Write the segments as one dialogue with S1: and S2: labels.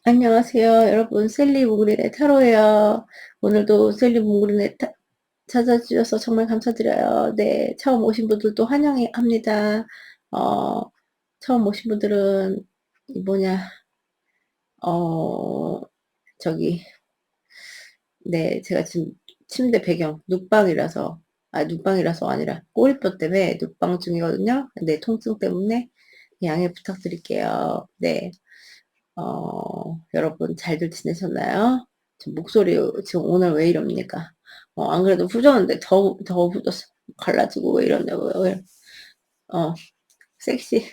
S1: 안녕하세요. 여러분, 셀리 몽글린의 타로예요. 오늘도 셀리 몽글린의 찾아주셔서 정말 감사드려요. 네, 처음 오신 분들도 환영합니다. 어, 처음 오신 분들은, 이 뭐냐, 어, 저기, 네, 제가 지금 침대 배경, 눕방이라서 아니라 꼬리뼈 때문에 눕방 중이거든요. 네, 통증 때문에 양해 부탁드릴게요. 네. 여러분 잘들 지내셨나요? 목소리 지금 오늘 왜 이럽니까? 안 그래도 후졌는데 더 후졌어. 갈라지고 왜 이러냐고요. 어, 섹시,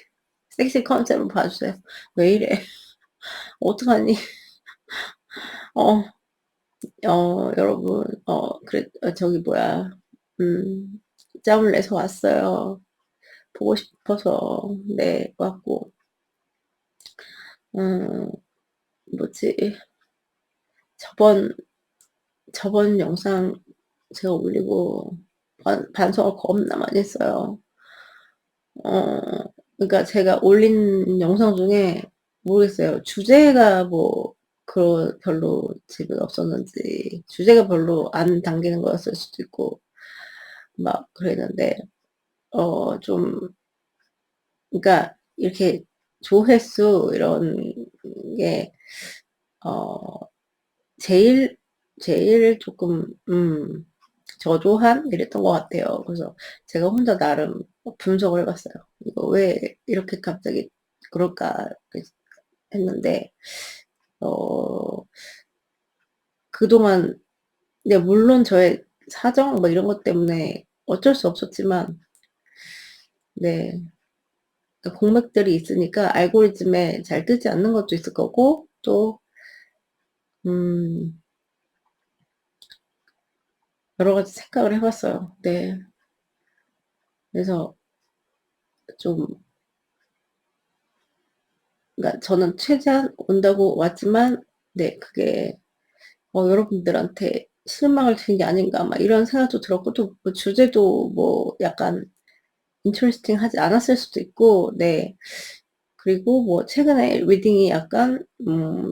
S1: 섹시 컨셉을 봐주세요. 왜 이래? 어떡하니? 어, 여러분, 그래, 저기 뭐야. 음, 짬을 내서 왔어요. 보고 싶어서, 네, 왔고, 음, 뭐지, 저번, 저번 영상 제가 올리고 반성을 겁나 많이 했어요. 그러니까 제가 올린 영상 중에 모르겠어요. 주제가 뭐 별로 재미없었는지 주제가 별로 안 당기는 거였을 수도 있고 막 그랬는데 좀 그러니까 이렇게 조회수 이런 게 어, 제일 조금 저조한 이랬던 것 같아요. 그래서 제가 혼자 나름 분석을 해봤어요. 이거 왜 이렇게 갑자기 그럴까 했는데 어 그동안 네, 물론 저의 사정 뭐 이런 것 때문에 어쩔 수 없었지만 네, 그 공맥들이 있으니까 알고리즘에 잘 뜨지 않는 것도 있을 거고 또 음, 여러 가지 생각을 해봤어요. 네, 그래서 좀 그러니까 저는 최대한 온다고 왔지만 네, 그게 여러분들한테 실망을 드린 게 아닌가 막 이런 생각도 들었고 또뭐 주제도 뭐 약간 인터레스팅 하지 않았을 수도 있고 네, 그리고 뭐 최근에 리딩이 약간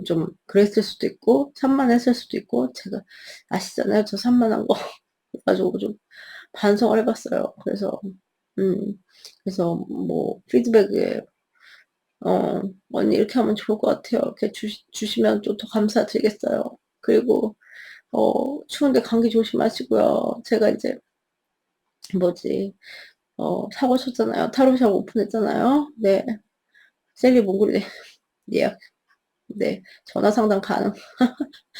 S1: 좀 그랬을 수도 있고 산만했을 수도 있고 제가 아시잖아요, 저 산만한 거. 그래가지고 좀 반성을 해봤어요. 음 그래서 뭐 피드백에 언니 이렇게 하면 좋을 것 같아요, 이렇게 주시면 좀 더 감사드리겠어요. 그리고 추운데 감기 조심하시고요. 제가 이제 뭐지 사고 쳤잖아요. 타로샵 오픈했잖아요. 네, 셀리 몽골이 예약. 네, 전화 상담 가능.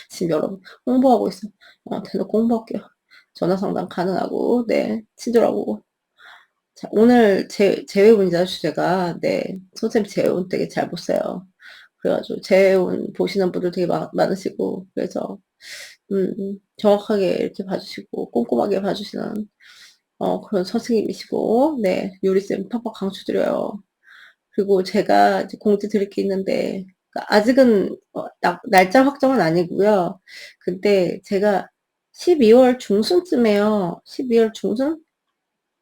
S1: 지금 여러분 홍보하고 있어. 대놓고 홍보할게요. 전화 상담 가능하고, 네, 친절하고. 자, 오늘 재회운이자 주제가, 네, 선생님 재회운 되게 잘 보세요. 그래가지고 재회운 보시는 분들 되게 많으시고, 그래서 정확하게 이렇게 봐주시고 꼼꼼하게 봐주시는 그런 선생님이시고, 네, 요리쌤 팍팍 강추드려요. 그리고 제가 이제 공지 드릴 게 있는데, 그러니까 아직은 날짜 확정은 아니고요. 근데 제가 12월 중순쯤에요. 12월 중순?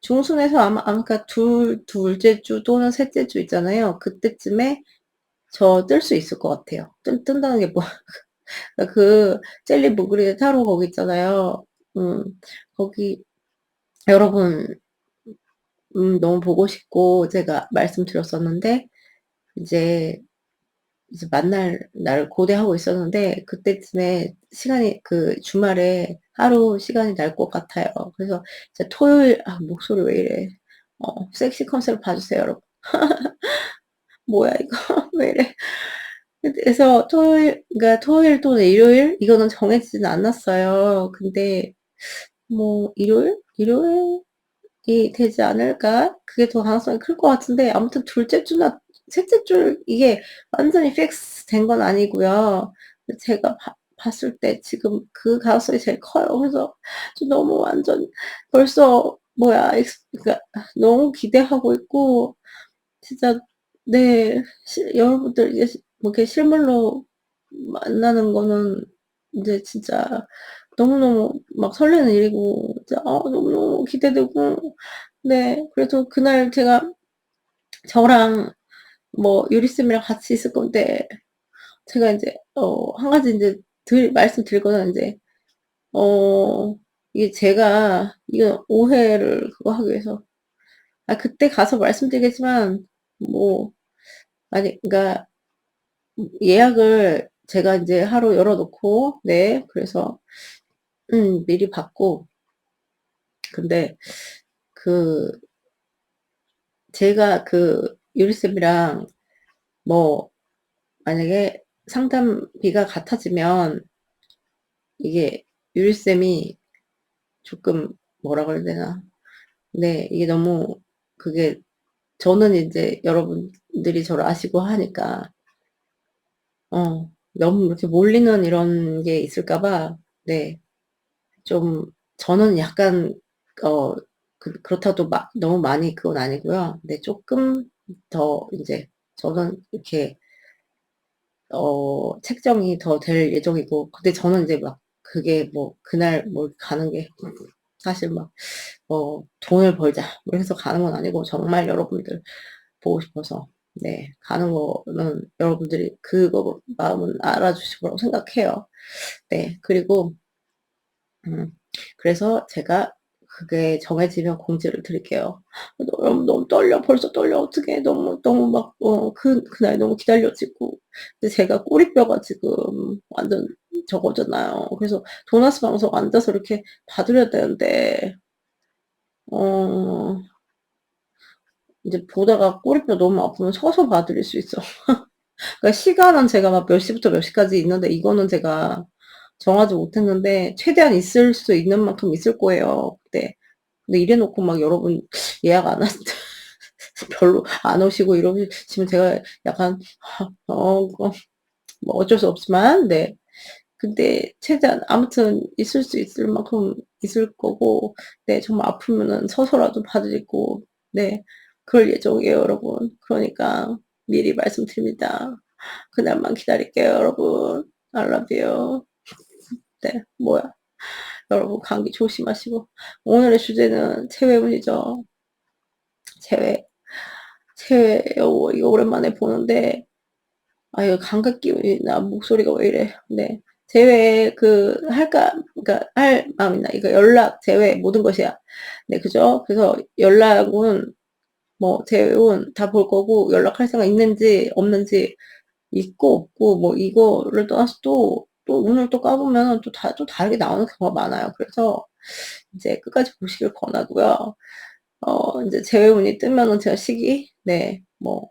S1: 중순에서 아마 그러니까 둘째 주 또는 셋째 주 있잖아요. 그때쯤에 저 뜰 수 있을 것 같아요. 뜬다는 게 뭐, 그 젤리 무그리 타로 거기 있잖아요. 음, 거기 여러분 너무 보고 싶고 제가 말씀드렸었는데 이제 만날 날을 고대하고 있었는데 그때쯤에 시간이 그 주말에 하루 시간이 날 것 같아요. 그래서 이제 토요일 목소리 왜 이래? 섹시 컨셉 봐주세요, 여러분. 뭐야 이거 왜 이래? 그래서 그러니까 토요일 또는 일요일 이거는 정해지진 않았어요. 근데 뭐 일요일이 되지 않을까? 그게 더 가능성이 클 것 같은데 아무튼 둘째 주나 셋째 주 이게 완전히 픽스 된 건 아니고요. 제가 봤을 때 지금 그 가능성이 제일 커요. 그래서 좀 너무 완전 벌써 뭐야 그러니까 너무 기대하고 있고 진짜 네, 여러분들 이제 뭐 이렇게 실물로 만나는 거는 이제 진짜 너무너무 막 설레는 일이고 진짜 너무너무 기대되고 네, 그래도 그날 제가 저랑 뭐 유리쌤이랑 같이 있을 건데 제가 인제 한 가지 인제 말씀드릴 거는 인제 어 이게 제가 이거 오해를 그거 하기 위해서 그때 가서 말씀드리겠지만 뭐 아니 그러니까 예약을 제가 인제 하루 열어 놓고 네 그래서 미리 받고 근데 그 제가 그 유리쌤이랑 뭐 만약에 상담비가 같아지면 이게 유리쌤이 조금 뭐라 그래야 되나. 네. 이게 너무 그게 저는 인제 여러분들이 저를 아시고 하니까 너무 이렇게 몰리는 이런 게 있을까 봐 네 좀 저는 약간 어 그렇다고 막 너무 많이 그건 아니고요. 네 쪼끔 더 인제 저는 이렇게 책정이 더 될 예정이고 근데 저는 인제 막 그게 뭐 그날 뭐 가는 게 사실 막 '돈을 벌자.' 뭐 해서 가는 건 아니고 정말 여러분들 보고 싶어서 네 가는 거는 여러분들이 그거 마음은 알아주실 거라고 생각해요. 네. 그리고 음 그래서 제가 그게 정해지면 공지를 드릴게요. 너무 떨려. 벌써 떨려. 어떡해. 너무 막 그날 너무 기다려지고 근데 제가 꼬리뼈가 지금 완전 저거잖아요. 그래서 도나스 방석 앉아서 이렇게 봐드려야 되는데 어 이제 보다가 꼬리뼈 너무 아프면 서서 봐드릴 수 있어. 그러니까 시간은 제가 막 몇 시부터 몇 시까지 있는데 이거는 제가 정하지 못했는데 최대한 있을 수 있는 만큼 있을 거예요 그때. 근데 이래 놓고 막 여러분 예약 안 하시 별로 안 오시고 이러시면 제가 약간 뭐 어쩔 수 없지만 네. 근데 최대한 아무튼 있을 수 있을 만큼 있을 거고 네 정말 아프면은 서서라도 봐 드리고 네 그럴 예정이에요 여러분. 그러니까 미리 말씀드립니다. 그날만 기다릴게요 여러분. I love you. 네 뭐야. 여러분 감기 조심하시고 오늘의 주제는 체외운이죠. 체외. 체외 이거 오랜만에 보는데 이거 감각 기운이 나 목소리가 왜 이래. 네. 제외 할까 그러니까 할 마음이나 이거 연락, 제외 모든 것이야. 네 그죠? 그래서 연락은 뭐 제외운 다 볼 거고 연락할 생각 있는지 없는지 있고 없고 뭐 이거를 떠나서 또 운을 또 까보면은 또 다르게 나오는 경우가 많아요. 그래서 이제 끝까지 보시길 권하고요. 인제 제외운이 뜨면은 제가 시기 네 뭐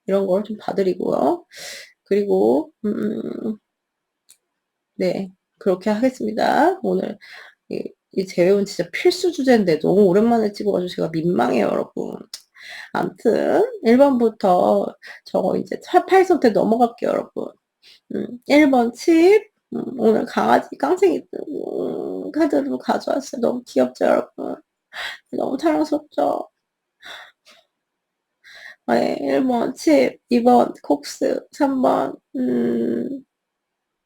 S1: 이런 걸 좀 봐 드리고요. 그리고 네. 그렇게 하겠습니다. 오늘 이 재회원 진짜 필수 주제인데 너무 오랜만에 찍어 가지고 제가 민망해요 여러분. 아무튼 1 번부터 저거 이제 8 선택 넘어갈게요 여러분. 1번 칩. 오늘 강아지 깡생이 카드로 가져왔어요. 너무 귀엽죠 여러분? 너무 사랑스럽죠? 네. 1번 칩, 2번 콕스, 3번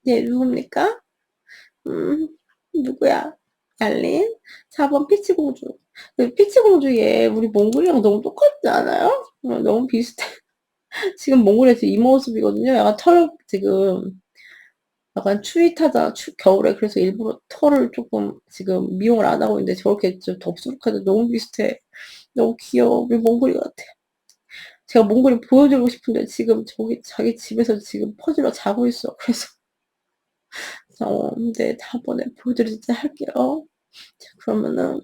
S1: 얘 누굽니까? 음 누구야? 알린. 4번 피치 공주. 그 피치 공주 얘 우리 몽골이랑 너무 똑같지 않아요? 너무 비슷해. 지금 몽골에 지금 이 모습이거든요. 약간 털 지금 약간 추위 타잖아 겨울에. 그래서 일부러 털을 쪼끔 지금 미용을 안 하고 있는데 저렇게 좀 덥수룩하데 너무 비슷해. 너무 귀여워. 우리 몽골이 같아. 제가 몽골이 보여드리고 싶은데 지금 저기 자기 집에서 지금 퍼질러 자고 있어. 그래서 네 다음번에 보여드리지 할게요. 자 그러면은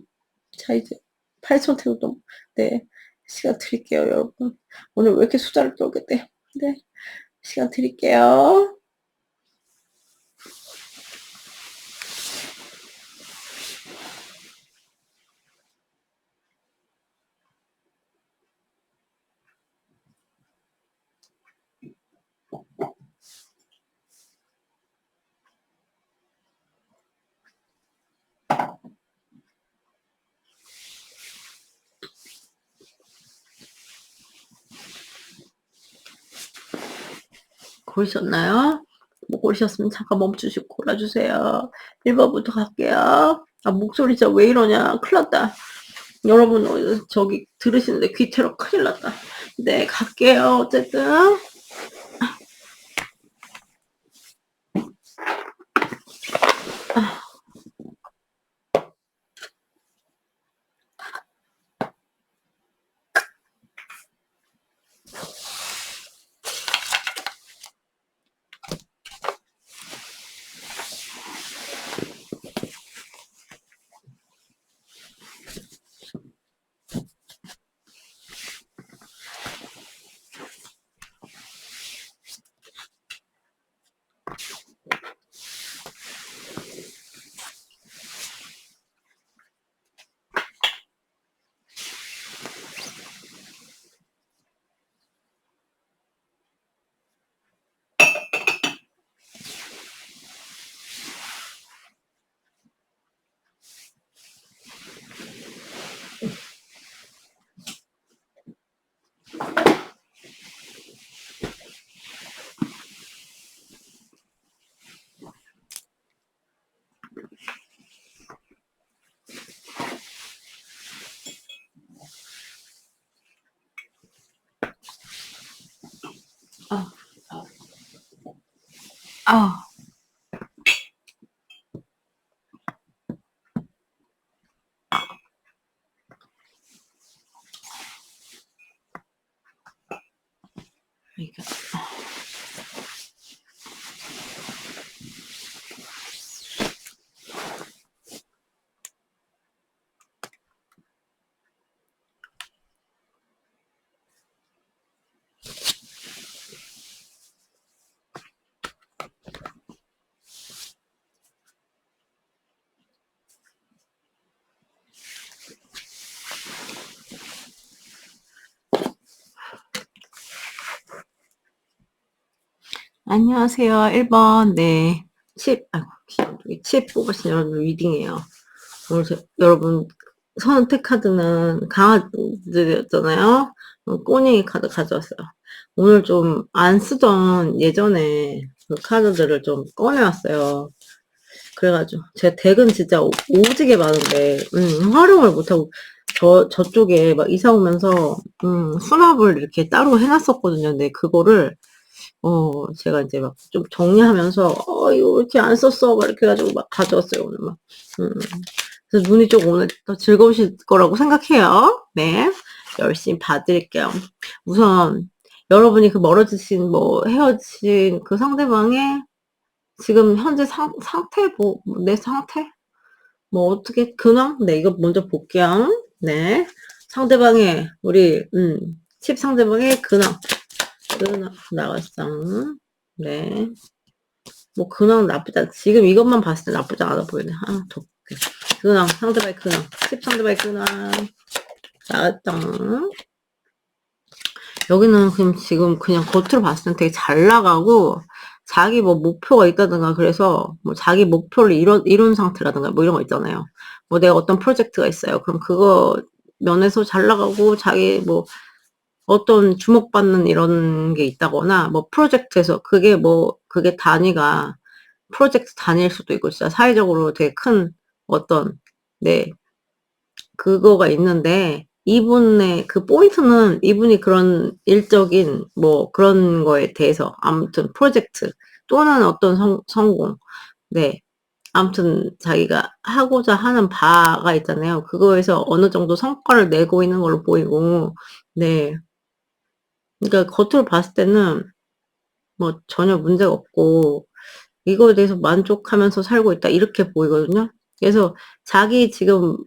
S1: 자 이제 8,000 태우도 네 시간 드릴게요 여러분. 오늘 왜 이렇게 수다를 떨게 돼. 네 시간 드릴게요. 고르셨나요? 못 고르셨으면 잠깐 멈추시고 골라주세요. 1 번부터 갈게요. 목소리 진짜 왜 이러냐. 큰일 났다. 여러분 저기 들으시는데 귀 테러 큰일 났다. 네 갈게요 어쨌든. 아, 아, 이게 안녕하세요. 1번, 네. 아이고, 칩 뽑으신 여러분 리딩이에요. 오늘 여러분 선택 카드는 강아지였잖아요. 꼬챙이 카드 가져왔어요. 오늘 좀 안 쓰던 예전에 그 카드들을 좀 꺼내왔어요. 그래가지고 제 덱은 진짜 오지게 많은데 활용을 못하고 저쪽에 막 이사 오면서 수납을 이렇게 따로 해놨었거든요. 근데 그거를 제가 이제 막 좀 정리하면서, 이거 왜 이렇게 안 썼어? 막 이렇게 해가지고 막 가져왔어요, 오늘 막. 음. 그래서 눈이 좀 오늘 더 즐거우실 거라고 생각해요. 네. 열심히 봐드릴게요. 우선, 여러분이 그 멀어지신, 헤어진 그 상대방의 지금 현재 상태, 내 상태? 어떻게, 근황? 네, 이거 먼저 볼게요. 네. 상대방의, 칩 상대방의 근황. 나갔어. 네. 근황 나쁘지 않, 지금 이것만 봤을 때 나쁘지 않아 보이네. 더 볼게. 근황, 상대방의 근황. 칩 상대방의 근황. 나갔다. 여기는 그럼 지금 그냥 겉으로 봤을 때 되게 잘 나가고, 자기 목표가 있다든가, 그래서 자기 목표를 이룬 상태라든가, 이런 거 있잖아요. 내가 어떤 프로젝트가 있어요. 그럼 그거 면에서 잘 나가고, 자기 어떤 주목받는 이런 게 있다거나, 프로젝트에서, 그게 단위가, 프로젝트 단위일 수도 있고, 진짜 사회적으로 되게 큰 어떤, 네, 그거가 있는데, 이분의 그 포인트는 이분이 그런 일적인, 그런 거에 대해서, 아무튼 프로젝트, 또는 어떤 성공, 네. 아무튼 자기가 하고자 하는 바가 있잖아요. 그거에서 어느 정도 성과를 내고 있는 걸로 보이고, 네. 그러니까 겉으로 봤을 때는 전혀 문제가 없고 이거에 대해서 만족하면서 살고 있다 이렇게 보이거든요. 그래서 자기 지금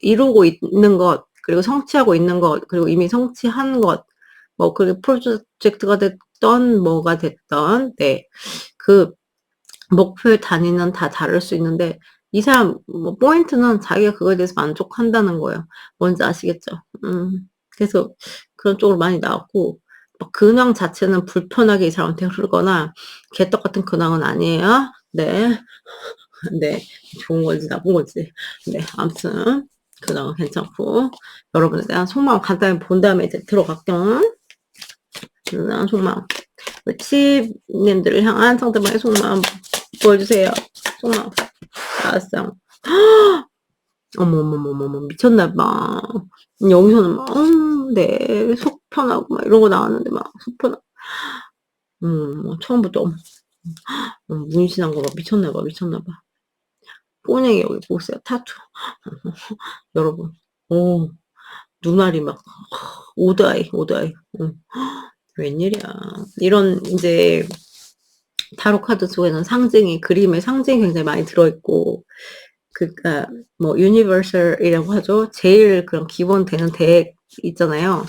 S1: 이루고 있는 것 그리고 성취하고 있는 것 그리고 이미 성취한 것 그게 프로젝트가 됐던 뭐가 됐던 네. 그 목표의 단위는 다 다를 수 있는데 이 사람 포인트는 자기가 그거에 대해서 만족한다는 거예요. 뭔지 아시겠죠? 그래서 그런 쪽으로 많이 나왔고 근황 자체는 불편하게 이 사람한테 흐르거나 개떡 같은 근황은 아니에요. 네. 네. 좋은 건지 나쁜 건지. 네. 아무튼 근황은 괜찮고 여러분에 대한 속마음 간단히 본 다음에 이제 들어갈게요. 속마음. 칩님들을 향한 상대방의 속마음 보여주세요. 속마음. 알았어. 어머머머머머 미쳤나봐. 여기서는 막 네, 속 편하고 막 이런 거 나왔는데 막 속 편하고 처음부터 문신한 거 막 미쳤나봐. 꼬챙이 여기 보세요. 타투. 여러분. 오, 눈알이 막, 오드아이. 웬일이야. 이런, 이제, 타로 카드 속에는 상징이, 그림의 상징이 굉장히 많이 들어있고, 그니까, 뭐, 유니버설이라고 하죠. 제일 그런 기본 되는 덱 있잖아요.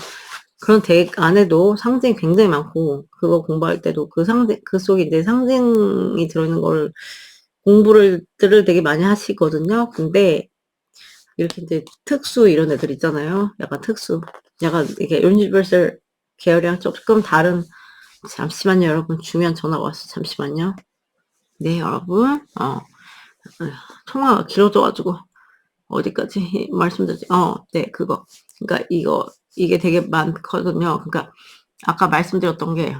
S1: 그런 덱 안에도 상징이 굉장히 많고, 그거 공부할 때도 그 상징, 그 속에 이제 상징이 들어있는 걸 공부를 되게 많이 하시거든요. 근데, 이렇게 이제 특수 이런 애들 있잖아요. 약간 특수. 약간 이게 유니버설 계열이랑 조금 다른, 잠시만요, 여러분. 중요한 전화가 왔어. 잠시만요. 네, 여러분. 통화가 길어져가지고, 어디까지 말씀드리지? 네, 그거. 그러니까 이게 되게 많거든요. 그러니까 아까 말씀드렸던 게,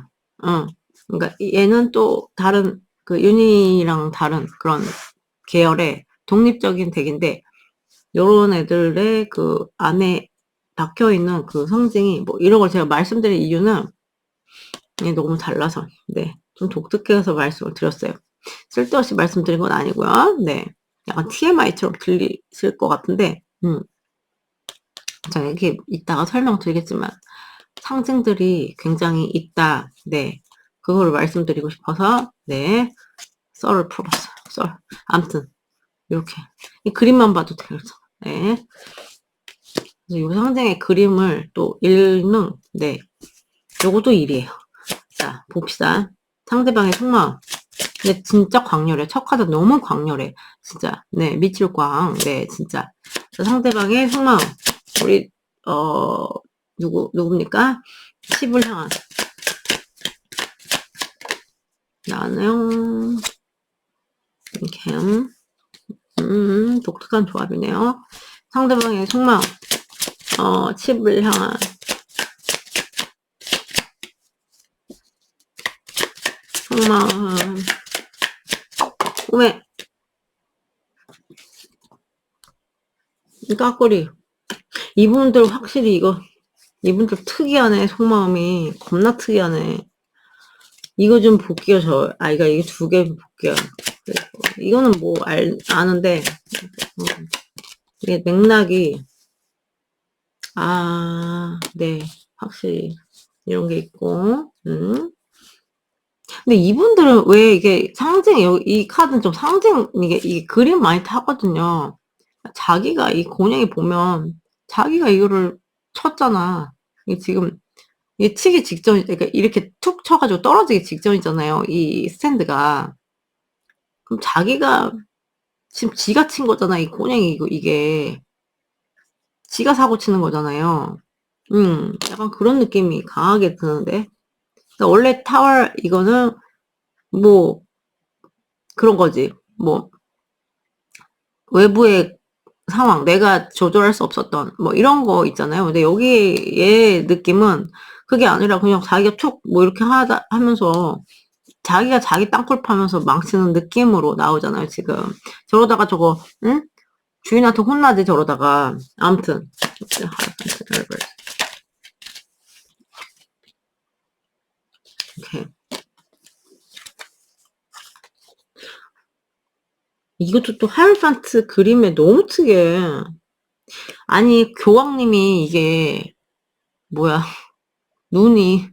S1: 그러니까 얘는 또 다른 그 유니랑 다른 그런 계열의 독립적인 덱인데, 요런 애들의 그 안에 박혀 있는 그 상징이 뭐 이런 걸 제가 말씀드린 이유는 이게 너무 달라서, 네, 좀 독특해서 말씀을 드렸어요. 쓸데없이 말씀드린 건 아니고요. 네, 약간 TMI처럼 들리실 것 같은데, 자, 이렇게 이따가 설명드리겠지만 상징들이 굉장히 있다. 네, 그거를 말씀드리고 싶어서, 네, 썰을 풀었어요. 썰. 암튼 이렇게 이 그림만 봐도 되죠. 네, 그래서 이 상징의 그림을 또 읽는, 네, 요것도 일이에요. 자, 봅시다. 상대방의 속마음. 근데 진짜 광렬해. 첫 카드 너무 광렬해. 진짜. 네, 미칠 광. 네, 진짜. 자, 상대방의 속마음. 우리, 누굽니까? 10을 향한. 나는, 이렇게, 독특한 조합이네요. 상대방의 속마음. 10을 향한. 속마음. 오메. 까꼬리. 이분들 확실히 이분들 특이하네. 속마음이 겁나 특이하네. 이거 좀 볼게요. 이게 두 개 볼게요. 이거는 뭐 아는데, 이게 맥락이, 네, 확실히 이런 게 있고, 근데 이분들은 왜 이게 이 카드는 좀 이게 그림 많이 타거든요. 자기가 이 곤양이 보면 자기가 이거를 쳤잖아. 이게 지금 이게 치기 직전, 그러니까 이렇게 툭 쳐가지고 떨어지기 직전이잖아요. 이 스탠드가. 그럼 자기가 지금 지가 친 거잖아. 이 곤양이 이게 지가 사고 치는 거잖아요. 약간 그런 느낌이 강하게 드는데. 그러니까 원래 타월 이거는 뭐 그런 거지. 뭐 외부의 상황, 내가 조절할 수 없었던 뭐 이런 거 있잖아요. 근데 여기의 느낌은 그게 아니라 그냥 자기가 툭 뭐 이렇게 하면서 자기가 자기 땅굴 파면서 망치는 느낌으로 나오잖아요, 지금. 저러다가 저거, 응? 주인한테 혼나지, 저러다가. 아무튼. 이렇게. 이것도 또 하이판트 그림에 너무 특이해. 아니, 교황님이 이게, 뭐야, 눈이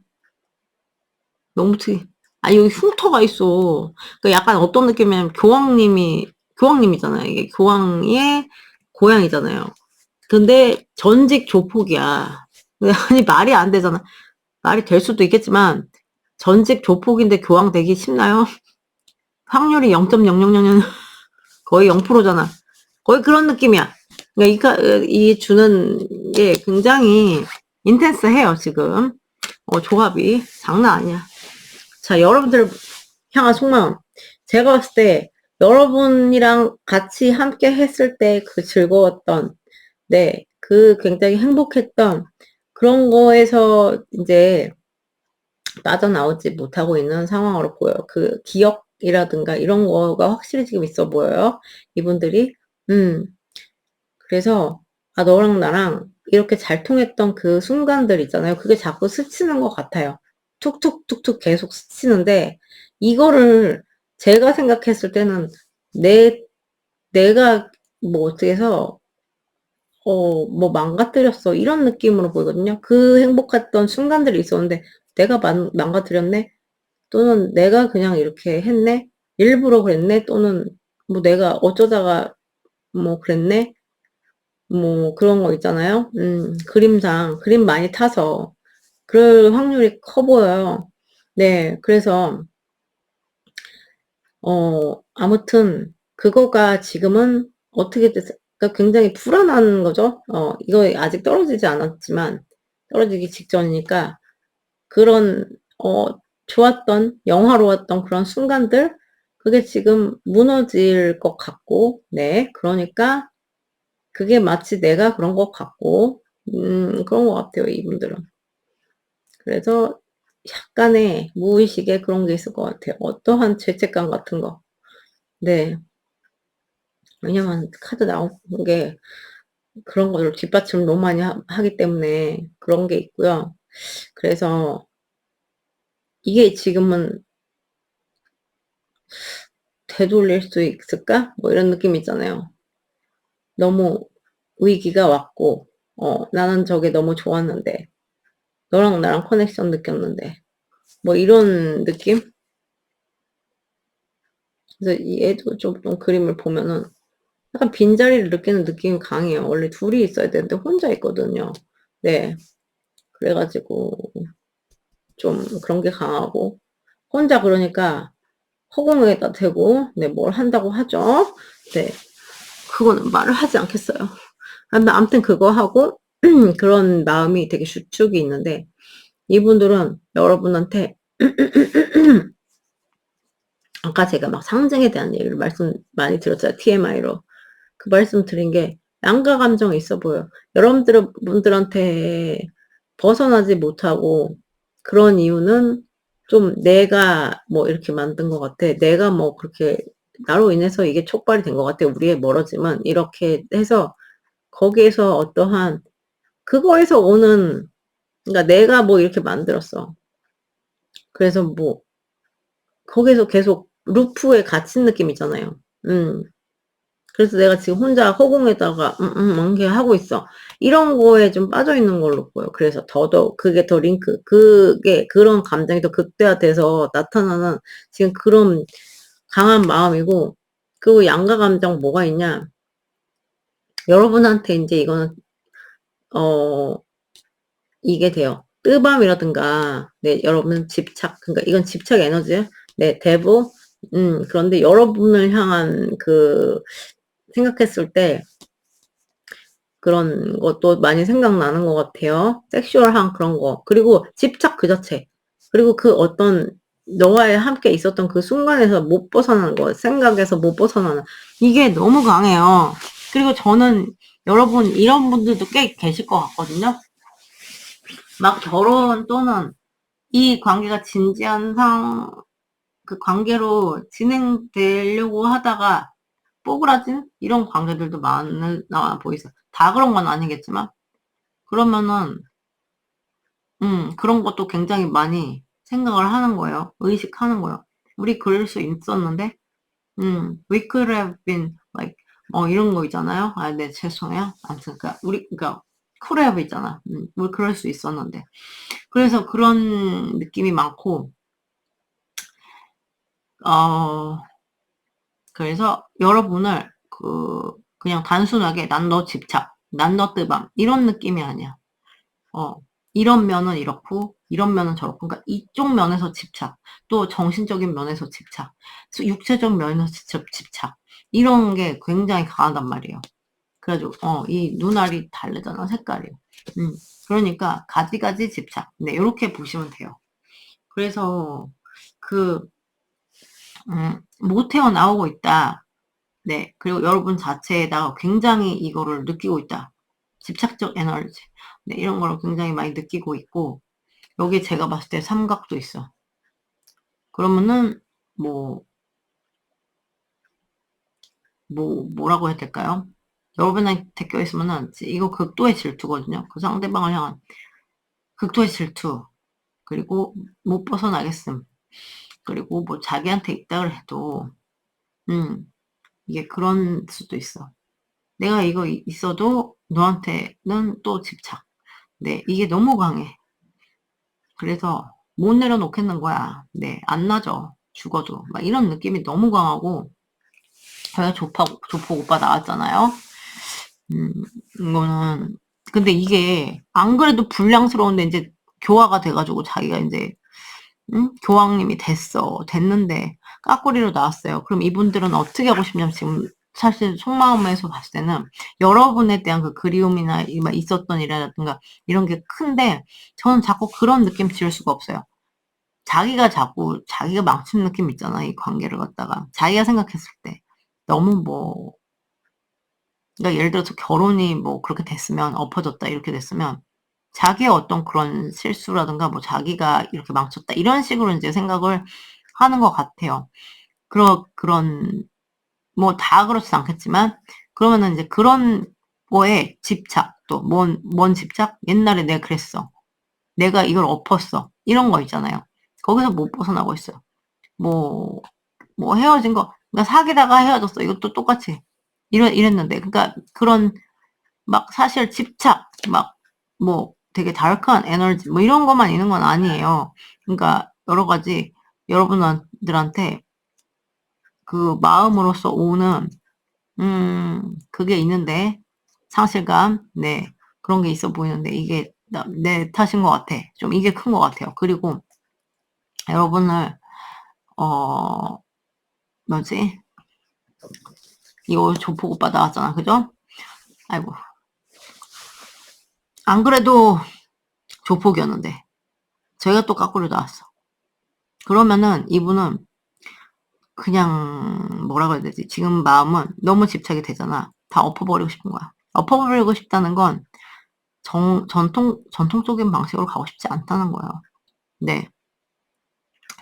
S1: 너무 특이해. 여기 흉터가 있어. 그러니까 약간 어떤 느낌이냐면, 교황님이잖아요. 이게 교황의 고향이잖아요. 근데 전직 조폭이야. 아니, 말이 안 되잖아. 말이 될 수도 있겠지만, 전직 조폭인데 교황 되기 쉽나요? 확률이 0.0000, 거의 0%잖아. 거의 그런 느낌이야. 그러니까 이 주는 게 굉장히 인텐스해요, 지금. 조합이. 장난 아니야. 자, 여러분들 향한 속마음. 제가 봤을 때, 여러분이랑 같이 함께 했을 때 그 즐거웠던, 네, 그 굉장히 행복했던 그런 거에서 이제 빠져나오지 못하고 있는 상황으로 보여요. 그 기억이라든가 이런 거가 확실히 지금 있어 보여요. 이분들이. 그래서 너랑 나랑 이렇게 잘 통했던 그 순간들 있잖아요. 그게 자꾸 스치는 것 같아요. 툭툭툭툭 계속 스치는데 이거를 제가 생각했을 때는 내 내가 뭐 어떻게 해서 뭐 망가뜨렸어 이런 느낌으로 보이거든요. 그 행복했던 순간들이 있었는데 내가 망가뜨렸네? 또는 내가 그냥 이렇게 했네? 일부러 그랬네? 또는 뭐 내가 어쩌다가 뭐 그랬네? 뭐 그런 거 있잖아요. 그림 많이 타서 그럴 확률이 커 보여요. 네, 그래서 아무튼 그거가 지금은 어떻게 됐 그러니까 굉장히 불안한 거죠. 이거 아직 떨어지지 않았지만 떨어지기 직전이니까 그런 좋았던 영화로웠던 그런 순간들 그게 지금 무너질 것 같고 네, 그러니까 그게 마치 내가 그런 것 같고 그런 것 같아요, 이분들은. 그래서 약간의 무의식에 그런 게 있을 것 같아요. 어떠한 죄책감 같은 거. 네. 왜냐면 카드 나온 게 그런 거를 뒷받침을 너무 많이 하기 때문에 그런 게 있고요. 그래서 이게 지금은 '되돌릴 수 있을까?' 뭐 이런 느낌 있잖아요. 너무 위기가 왔고 나는 저게 너무 좋았는데 너랑 나랑 커넥션 느꼈는데 뭐 이런 느낌? 그래서 이 애도 좀 그림을 보면은 약간 빈자리를 느끼는 느낌이 강해요. 원래 둘이 있어야 되는데 혼자 있거든요. 네. 그래 가지고 좀 그런 게 강하고 혼자 그러니까 허공에다 대고 네 뭘 한다고 하죠. 네. 그거는 말을 하지 않겠어요. 아무튼 그거 하고 그런 마음이 되게 주축이 있는데 이분들은 여러분한테 아까 제가 막 상징에 대한 얘기를 말씀 많이 드렸잖아요, TMI로. 그 말씀 드린 게 양가 감정이 있어 보여요. 분들한테 벗어나지 못하고 그런 이유는 좀 '내가 뭐 이렇게 만든 것 같아. 내가 뭐 그렇게 나로 인해서 이게 촉발이 된 것 같아. 우리의 멀어짐은.' 이렇게 해서 거기에서 어떠한 그거에서 오는 그러니까 '내가 뭐 이렇게 만들었어.' 그래서 뭐 거기서 계속 루프에 갇힌 느낌 있잖아요. 음. 그래서 '내가 지금 혼자 허공에다가 이렇게 하고 있어.' 이런 거에 좀 빠져 있는 걸로 보여요. 그래서 더더욱 그게 더 그게 그런 감정이 더 극대화돼서 나타나는 지금 그런 강한 마음이고 그 양가 감정 뭐가 있냐. 여러분한테 인제 이거는 어 이게 돼요. 뜨밤이라든가 네 여러분 집착 그러니까 이건 집착 에너지예요. 네 대부 그런데 여러분을 향한 그 생각했을 때 그런 것도 많이 생각나는 것 같아요. 섹슈얼한 그런 거. 그리고 집착 그 자체. 그리고 그 어떤 너와의 함께 있었던 그 순간에서 못 벗어나는 거, 생각에서 못 벗어나는 이게 너무 강해요. 그리고 저는 여러분 이런 분들도 꽤 계실 것 같거든요. 막 결혼 또는 이 관계가 진지한 그 관계로 진행되려고 하다가 뽀그라진 이런 관계들도 많아 보이세요. 다 그런 건 아니겠지만 그러면은 그런 것도 굉장히 많이 생각을 하는 거예요. 의식하는 거예요. '우리 그럴 수 있었는데 we could have been like' 이런 거 있잖아요. 아 네 죄송해요. 아무튼 우리 could have 있잖아. 우리 그럴 수 있었는데. 그래서 그런 느낌이 많고 어 그래서 여러분을 그냥 단순하게 '난 너 집착. 난 너 뜨밤.' 이런 느낌이 아니야. 어 이런 면은 이렇고 이런 면은 저렇고 그러니까 이쪽 면에서 집착, 또 정신적인 면에서 집착, 육체적 면에서 집착 이런 게 굉장히 강하단 말이에요. 그래 가지고 이 눈알이 다르잖아 색깔이. 음 그러니까 가지가지 집착. 네 요렇게 보시면 돼요. 그래서 그 '못 헤어나오고 있다.' 네 그리고 여러분 자체에다가 굉장히 이거를 느끼고 있다. 집착적 에너지. 네 이런 거를 굉장히 많이 느끼고 있고 여기에 제가 봤을 때 삼각도 있어. 그러면은 뭐 뭐라고 해야 될까요? 여러분한테 껴있으면은 이거 극도의 질투거든요. 그 상대방을 향한 극도의 질투. 그리고 못 벗어나겠음. 그리고 뭐 자기한테 있다 그래도 음 이게 그런 수도 있어. 내가 이거 있어도 너한테는 또 집착. 네, 이게 너무 강해. 그래서 못 내려놓겠는 거야. 네, 안 나죠. 죽어도. 막 이런 느낌이 너무 강하고, 저희가 조폭 오빠 나왔잖아요. 이거는, 근데 이게, 안 그래도 불량스러운데, 이제, 교화가 돼가지고, 자기가 이제, 교황님이 됐는데, 까꾸리로 나왔어요. 그럼 이분들은 어떻게 하고 싶냐면, 지금, 사실, 속마음에서 봤을 때는, 여러분에 대한 그 그리움이나, 있었던 일이라든가, 이런 게 큰데, 저는 자꾸 그런 느낌 지을 수가 없어요. 자기가 망친 느낌 있잖아, 이 관계를 갖다가. 자기가 생각했을 때. 너무 뭐, 그러니까 예를 들어서 결혼이 뭐 그렇게 됐으면, 엎어졌다, 이렇게 됐으면, 자기의 어떤 그런 실수라든가, 뭐 자기가 이렇게 망쳤다, 이런 식으로 이제 생각을 하는 것 같아요. 뭐 다 그렇진 않겠지만, 그러면은 이제 그런 거에 집착, 또, 뭔 집착? 옛날에 내가 그랬어. 내가 이걸 엎었어. 이런 거 있잖아요. 거기서 못 벗어나고 있어요. 뭐, 헤어진 거, 그러니까 사귀다가 헤어졌어. 이것도 똑같이. 이랬는데. 그러니까 그런, 막 사실 집착, 되게 다크한 에너지, 뭐 이런 것만 있는 건 아니에요. 그러니까 여러 가지 여러분들한테 그 마음으로서 오는, 그게 있는데, 상실감, 네. 그런 게 있어 보이는데, 이게 내 탓인 것 같아. 좀 이게 큰 것 같아요. 그리고 여러분을, 어, 뭐지? 이거 조폭 오빠 나왔잖아. 그죠? 아이고. 안 그래도 조폭이었는데 저희가 또 까꾸로 나왔어. 그러면은 이분은 그냥 뭐라고 해야 되지? 지금 마음은 너무 집착이 되잖아. 다 엎어버리고 싶은 거야. 엎어버리고 싶다는 건 전통적인 방식으로 가고 싶지 않다는 거예요. 네.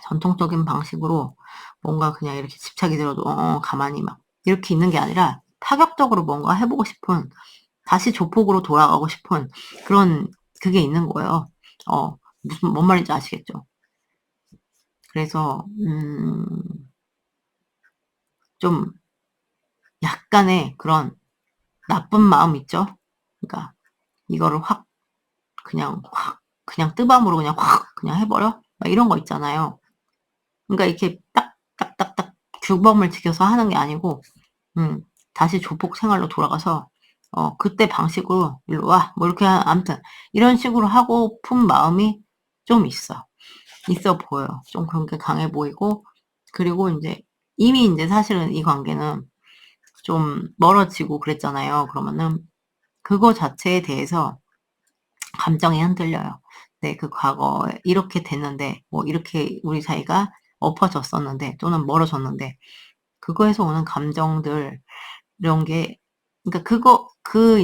S1: 전통적인 방식으로 뭔가 그냥 이렇게 집착이 들어도 가만히 막 이렇게 있는 게 아니라 파격적으로 뭔가 해보고 싶은, 다시 조폭으로 돌아가고 싶은 그런 그게 있는 거예요. 뭔 말인지 아시겠죠? 그래서 좀 약간의 그런 나쁜 마음 있죠? 그러니까 이거를 그냥 뜨밤으로 그냥 확 그냥 해버려? 막 이런 거 있잖아요. 그러니까 이렇게 딱딱딱딱 규범을 지켜서 하는 게 아니고, 다시 조폭 생활로 돌아가서 그때 방식으로 일로 와, 뭐 이렇게 아무튼 이런 식으로 하고픈 마음이 좀 있어 보여요. 좀 그런 게 강해 보이고, 그리고 이제 이미 이제 사실은 이 관계는 좀 멀어지고 그랬잖아요. 그러면은 그거 자체에 대해서 감정이 흔들려요. 네, 그 과거에 이렇게 됐는데, 뭐 이렇게 우리 사이가 엎어졌었는데, 또는 멀어졌는데, 그거에서 오는 감정들, 이런 게, 그러니까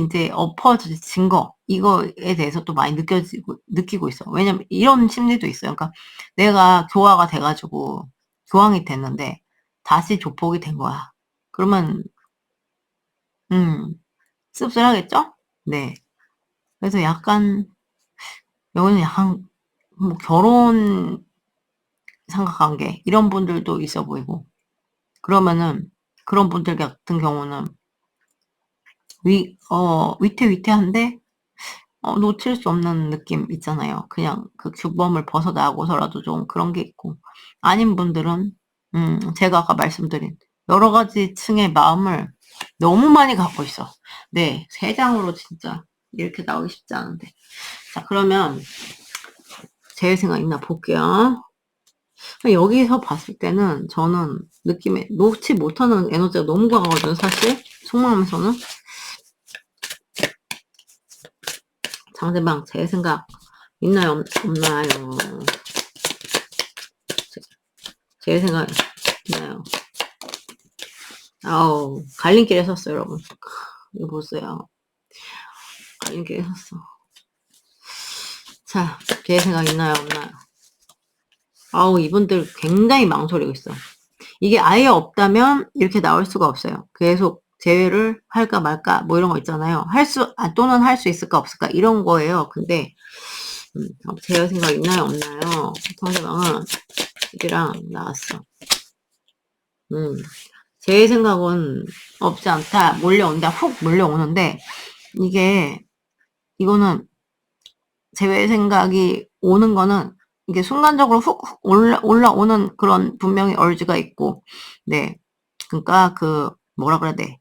S1: 이제 엎어진 거, 이거에 대해서 또 많이 느끼고 있어. 왜냐면 이런 심리도 있어요. 그러니까 내가 교화가 돼가지고, 교황이 됐는데, 다시 조폭이 된 거야. 그러면, 음, 씁쓸하겠죠? 네. 그래서 여기는 약간, 뭐 결혼 삼각관계, 이런 분들도 있어 보이고, 그러면은, 그런 분들 같은 경우는, 위태위태한데, 놓칠 수 없는 느낌 있잖아요. 그냥 그 규범을 벗어나고서라도 좀 그런 게 있고. 아닌 분들은, 제가 아까 말씀드린 여러 가지 층의 마음을 너무 많이 갖고 있어. 네, 3장으로 진짜 이렇게 나오기 쉽지 않은데. 자, 그러면 제 생각 있나 볼게요. 여기서 봤을 때는 저는 느낌에 놓지 못하는 에너지가 너무 강하거든요, 사실. 속마음에서는. 상대방 제 생각 있나요, 없나요? 제 생각 있나요? 아우, 갈림길에 섰어요, 여러분. 이거 보세요. 갈림길에 섰어. 자, 제 생각 있나요, 없나요? 아우, 이분들 굉장히 망설이고 있어. 이게 아예 없다면 이렇게 나올 수가 없어요. 계속 제외를 할까 말까 뭐 이런 거 있잖아요. 또는 할 수 있을까 없을까 이런 거예요. 근데 제 생각 있나요, 없나요? 상대방은 이랑 나왔어. 제 생각은 없지 않다. 몰려온다. 훅 몰려오는데 이거는 제 생각이 오는 거는 이게 순간적으로 훅 올라오는 그런 분명히 얼지가 있고, 네. 그러니까 뭐라 그래야 돼.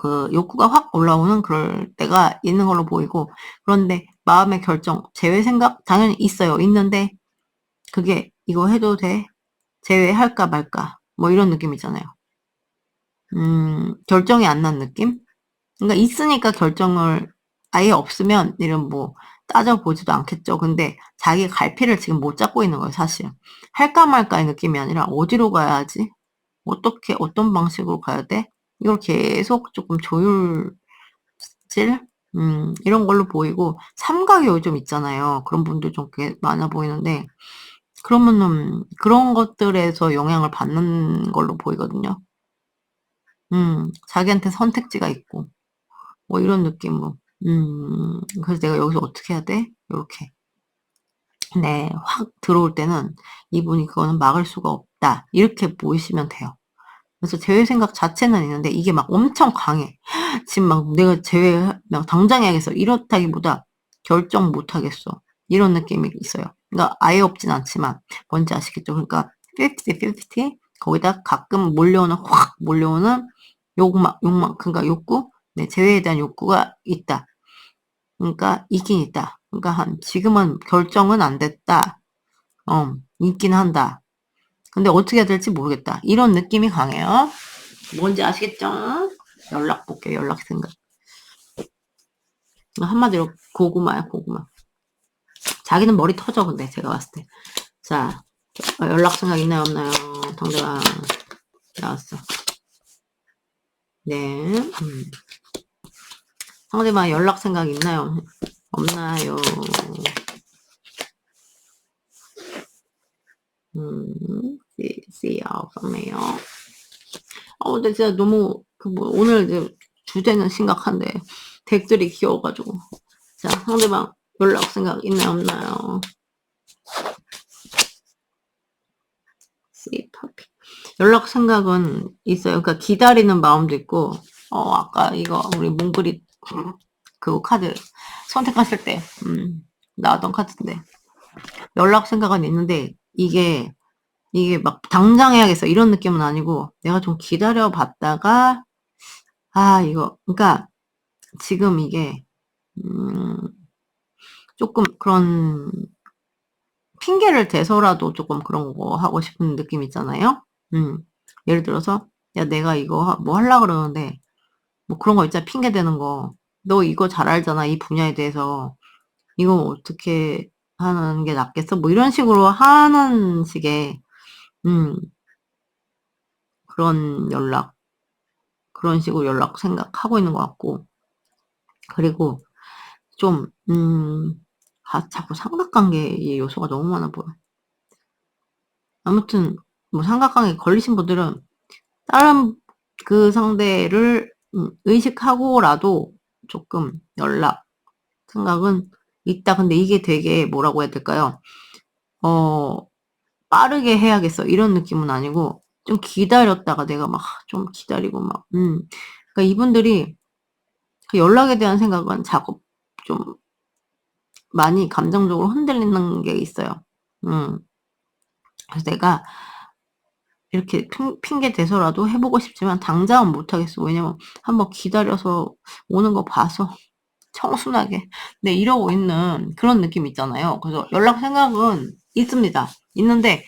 S1: 욕구가 확 올라오는 그럴 때가 있는 걸로 보이고, 그런데 마음의 결정, 제외 생각 당연히 있어요. 있는데 그게 이거 해도 돼? 제외할까 말까? 뭐 이런 느낌이잖아요. 결정이 안 난 느낌? 그러니까 있으니까 결정을 아예 없으면 이런 뭐 따져보지도 않겠죠. 근데 자기 갈피를 지금 못 잡고 있는 거예요, 사실. 할까 말까의 느낌이 아니라 어디로 가야 하지? 어떤 방식으로 가야 돼? 이걸 계속 조금 조율질? 이런 걸로 보이고, 삼각이 요즘 있잖아요. 그런 분들 좀 꽤 많아 보이는데, 그러면은 그런 것들에서 영향을 받는 걸로 보이거든요. 자기한테 선택지가 있고, 뭐 이런 느낌으로. 그래서 내가 여기서 어떻게 해야 돼? 요렇게. 네, 확 들어올 때는 이분이 그거는 막을 수가 없다. 이렇게 보이시면 돼요. 그래서 제외 생각 자체는 있는데 이게 막 엄청 강해. 지금 막 내가 막 당장 해야겠어. 이렇다기보다 결정 못 하겠어. 이런 느낌이 있어요. 그러니까 아예 없진 않지만 뭔지 아시겠죠? 그러니까 50-50 거기다 가끔 확 몰려오는 욕망, 그러니까 욕구? 네, 제외에 대한 욕구가 있다. 그러니까 있긴 있다. 그러니까 지금은 결정은 안 됐다. 있긴 한다. 근데 어떻게 해야 될지 모르겠다. 이런 느낌이 강해요. 뭔지 아시겠죠? 연락 볼게요. 연락 생각. 한마디로 고구마야, 고구마. 자기는 머리 터져, 근데 제가 봤을 때. 자, 연락 생각 있나요, 없나요? 당대가 나왔어. 네. 상대방 연락 생각 있나요? 없나요? see 없네요. 근데 진짜 너무, 오늘 이제 주제는 심각한데, 덱들이 귀여워가지고. 자, 상대방 연락 생각 있나요, 없나요? see puppy. 연락 생각은 있어요. 그러니까 기다리는 마음도 있고, 아까 이거 우리 몽글이 그 카드 선택했을 때, 나왔던 카드인데, 연락 생각은 있는데, 이게 막 당장 해야겠어. 이런 느낌은 아니고, 내가 좀 기다려 봤다가, 그러니까 지금 이게, 조금 그런 핑계를 대서라도 조금 그런 거 하고 싶은 느낌 있잖아요. 예를 들어서, 야, 내가 이거 뭐 하려고 그러는데, 뭐 그런 거 있잖아. 핑계 대는 거. 너 이거 잘 알잖아. 이 분야에 대해서. 이거 어떻게 하는 게 낫겠어? 뭐 이런 식으로 하는 식의, 음, 그런 그런 식으로 연락 생각하고 있는 것 같고. 그리고 좀, 자꾸 삼각관계의 요소가 너무 많아 보여. 아무튼, 뭐 삼각관계 걸리신 분들은 다른 그 상대를 의식하고라도 조금 연락 생각은 있다. 근데 이게 되게 뭐라고 해야 될까요? 빠르게 해야겠어. 이런 느낌은 아니고, 좀 기다렸다가 내가 막 좀 기다리고 막, 그러니까 이분들이 그 연락에 대한 생각은 자꾸 좀 많이 감정적으로 흔들리는 게 있어요. 그래서 내가 이렇게 핑계 대서라도 해보고 싶지만 당장은 못하겠어. 왜냐면 한번 기다려서 오는 거 봐서 청순하게. 네, 이러고 있는 그런 느낌 있잖아요. 그래서 연락 생각은 있습니다. 있는데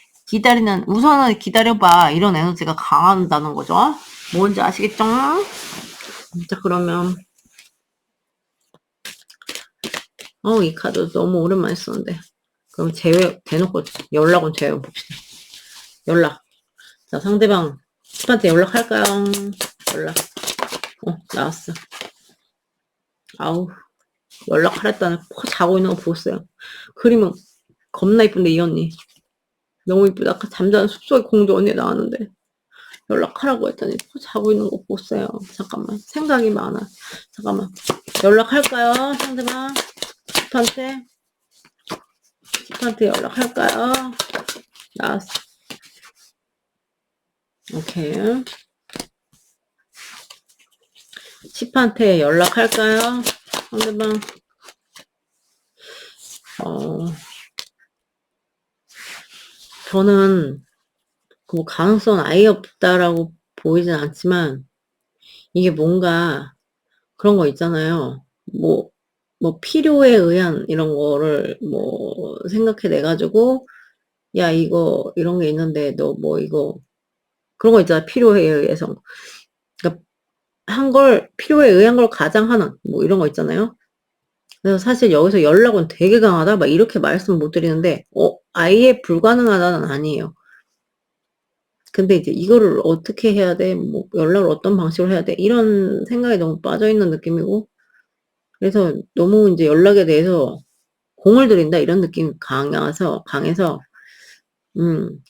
S1: 우선은 기다려봐. 이런 에너지가 강한다는 거죠. 뭔지 아시겠죠? 자, 그러면 이 카드 너무 오랜만에 쓰는데. 그럼 대놓고 연락은 제외 봅시다. 연락. 자, 상대방 스파한테 연락할까요? 연락. 나왔어. 아우, 연락하랬다는 자고 있는 거 보았어요. 그림은 겁나 이쁜데, 이 언니. 너무 이쁘다. 아까 잠자는 숲속의 공주 언니 나왔는데. 연락하라고 했더니 자고 있는 거 보았어요. 잠깐만. 생각이 많아. 잠깐만. 연락할까요? 상대방. 집한테 연락할까요? 나왔어. 오케이. 10한테 연락할까요? 상대방. 저는 그 가능성 아예 없다라고 보이진 않지만, 이게 뭔가 그런 거 있잖아요. 뭐 필요에 의한 이런 거를 뭐 생각해 내가지고, 야, 이거, 이런 게 있는데, 너 뭐 이거, 그런 거 있잖아. 필요에 의해서. 그러니까 필요에 의한 걸 가장하는, 뭐 이런 거 있잖아요. 그래서 사실 여기서 연락은 되게 강하다, 막 이렇게 말씀 못 드리는데, 아예 불가능하다는 아니에요. 근데 이제 이거를 어떻게 해야 돼? 뭐 연락을 어떤 방식으로 해야 돼? 이런 생각이 너무 빠져있는 느낌이고, 그래서 너무 이제 연락에 대해서 공을 들인다 이런 느낌이 강해서,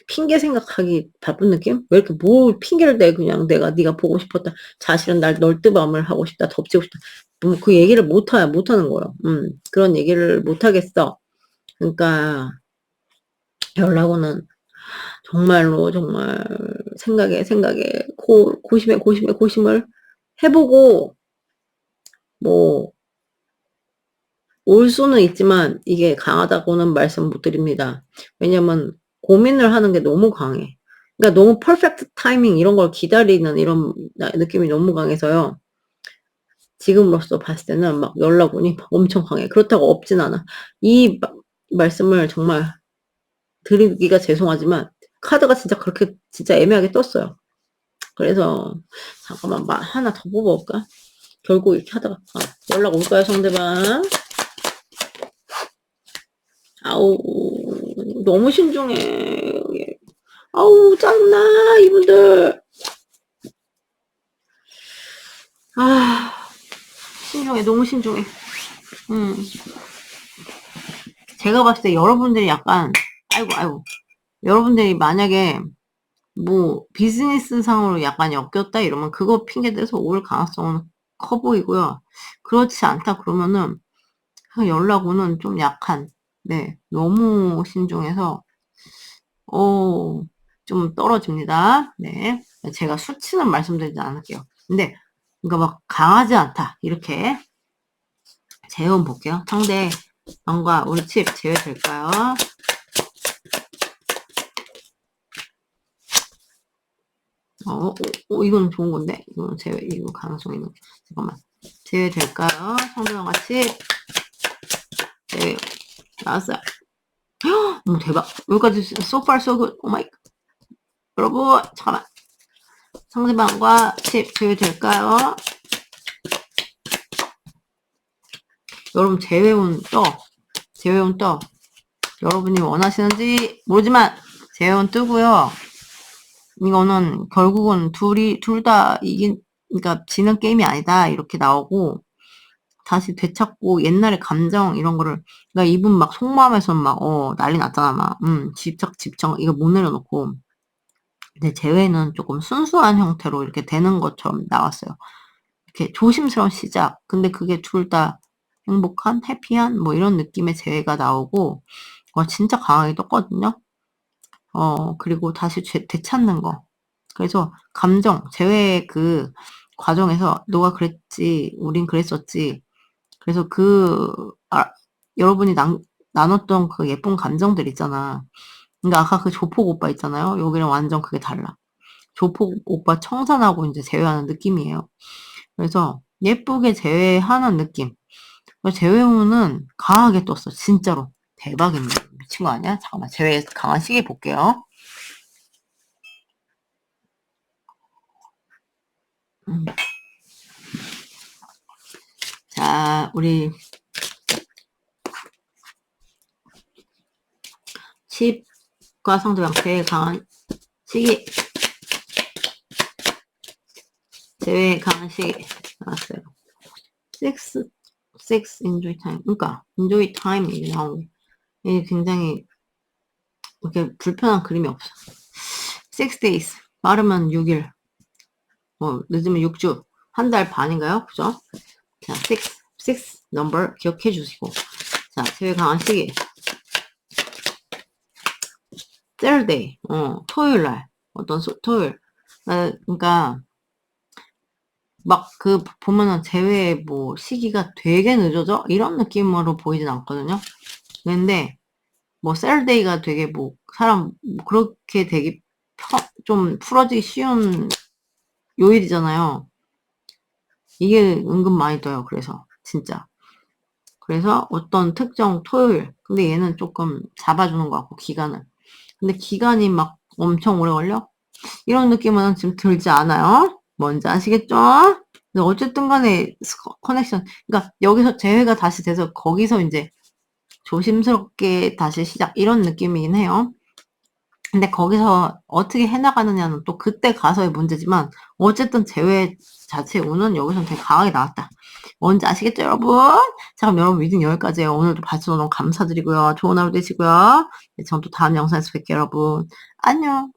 S1: 핑계 생각하기 바쁜 느낌? 왜 이렇게 뭘 핑계를 대, 그냥 네가 보고 싶었다. 사실은 날 널뜨밤을 하고 싶다. 덮치고 싶다. 그 얘기를 못하는 거예요. 그런 얘기를 못하겠어. 그러니까, 연락오는 정말로, 정말, 생각에, 고심을 해보고, 뭐, 올 수는 있지만, 이게 강하다고는 말씀 못 드립니다. 왜냐면, 고민을 하는 게 너무 강해. 그러니까 너무 퍼펙트 타이밍 이런 걸 기다리는 이런 느낌이 너무 강해서요. 지금으로서 봤을 때는 막 연락 오니 막 엄청 강해. 그렇다고 없진 않아. 이 말씀을 정말 드리기가 죄송하지만 카드가 진짜 그렇게 진짜 애매하게 떴어요. 그래서 잠깐만 하나 더 뽑아볼까? 결국 이렇게 하다가 연락 올까요, 상대방? 아우, 너무 신중해. 아우, 짜증나 이분들. 아, 신중해. 너무 신중해. 제가 봤을 때 여러분들이 약간, 아이고, 여러분들이 만약에 뭐 비즈니스 상으로 약간 엮였다 이러면 그거 핑계대서 올 가능성은 커 보이고요. 그렇지 않다 그러면은 그 연락 오는 좀 약한, 네, 너무 신중해서 좀 떨어집니다. 네, 제가 수치는 말씀드리지 않을게요. 근데 그러니까 막 강하지 않다 이렇게 재원 볼게요. 상대방과 우리 칩 제외될까요? 이건 좋은 건데 이건 이거 가능성 있는. 잠깐만, 제외될까요? 상대방 칩 제외 나왔어요. 대박. 여기까지 so far so good. 오 마이 갓. 여러분 잠깐만, 상대방과 칩 제외될까요? 여러분 제외운 떠. 여러분이 원하시는지 모르지만 제외운 뜨고요. 이거는 결국은 둘 다 그러니까 지는 게임이 아니다 이렇게 나오고, 다시 되찾고 옛날의 감정 이런 거를, 그러니까 이분 막 속마음에서 막 난리 났잖아. 막 집착 이거 못 내려놓고. 근데 재회는 조금 순수한 형태로 이렇게 되는 것처럼 나왔어요. 이렇게 조심스러운 시작. 근데 그게 둘 다 행복한, 해피한 뭐 이런 느낌의 재회가 나오고, 진짜 강하게 떴거든요. 그리고 다시 되찾는 거. 그래서 감정, 재회 그 과정에서 너가 그랬지, 우린 그랬었지. 그래서 여러분이 나눴던 그 예쁜 감정들 있잖아. 그러니까 아까 그 조폭 오빠 있잖아요. 여기랑 완전 그게 달라. 조폭 오빠 청산하고 이제 제외하는 느낌이에요. 그래서 예쁘게 제외하는 느낌. 제외후는 강하게 떴어. 진짜로. 대박입니다. 미친 거 아니야? 잠깐만. 제외 강한 시계 볼게요. 자, 우리 칩과 상대방 제외 강한 시기. 제외 강한 시기 나왔어요. 섹스 인조이 타임. 그러니까 인조이 타임이 나오고, 이게 굉장히 이렇게 불편한 그림이 없어. 6days 빠르면 6일, 늦으면 6주, 한 달 반인가요? 그죠? 자, 6 넘버 기억해 주시고, 자, 제외 강한 시기. Thursday, 토요일 날, 토요일.
S2: 그러니까 막 그 보면은 재회 뭐 시기가 되게 늦어져 이런 느낌으로 보이진 않거든요. 근데 뭐 셀데이가 되게 뭐 사람 뭐 그렇게 되게 좀 풀어지기 쉬운 요일이잖아요. 이게 은근 많이 떠요. 그래서 진짜. 그래서 어떤 특정 토요일. 근데 얘는 조금 잡아주는 것 같고 기간을. 근데 기간이 막 엄청 오래 걸려? 이런 느낌은 지금 들지 않아요? 뭔지 아시겠죠? 근데 어쨌든 간에 커넥션. 그러니까 여기서 재회가 다시 돼서 거기서 이제 조심스럽게 다시 시작 이런 느낌이긴 해요. 근데 거기서 어떻게 해나가느냐는 또 그때 가서의 문제지만 어쨌든 재회 자체의 운은 여기서는 되게 강하게 나왔다. 뭔지 아시겠죠 여러분? 자 그럼 여러분 리딩 여기까지예요. 오늘도 봐주셔서 너무 감사드리고요. 좋은 하루 되시고요. 네, 전 또 다음 영상에서 뵐게요 여러분. 안녕.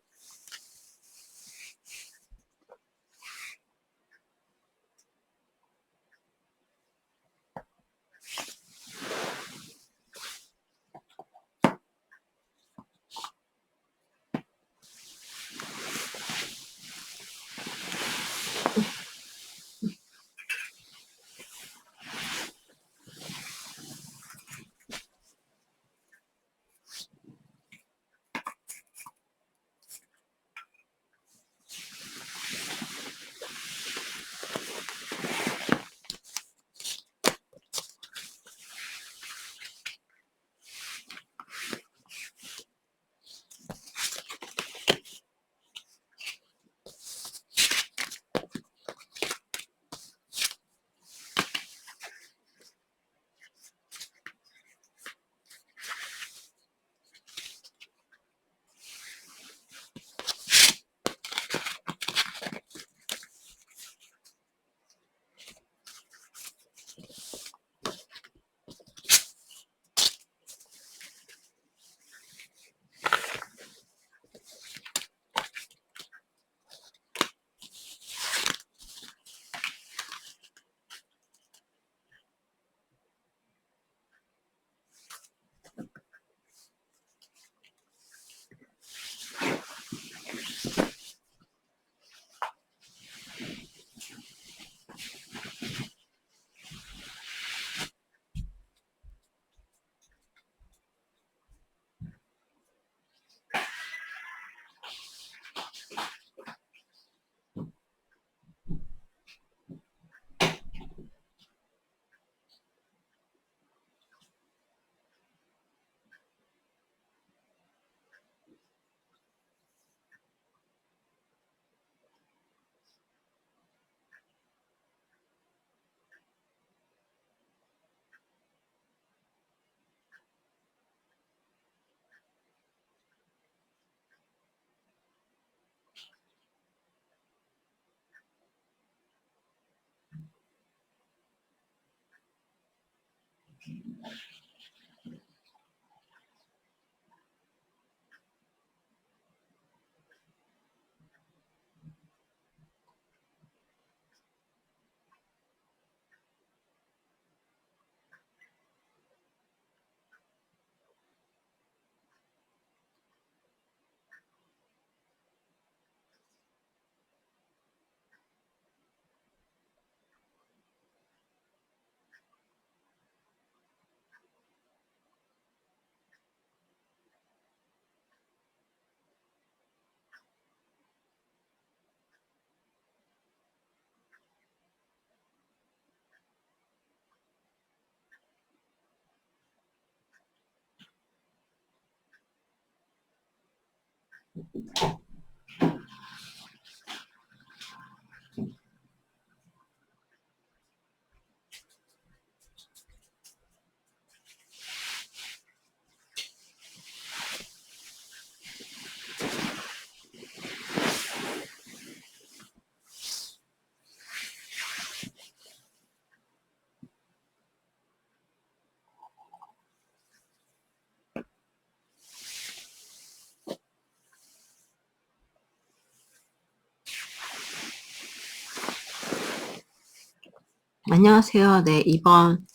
S2: 안녕하세요. 네, 이번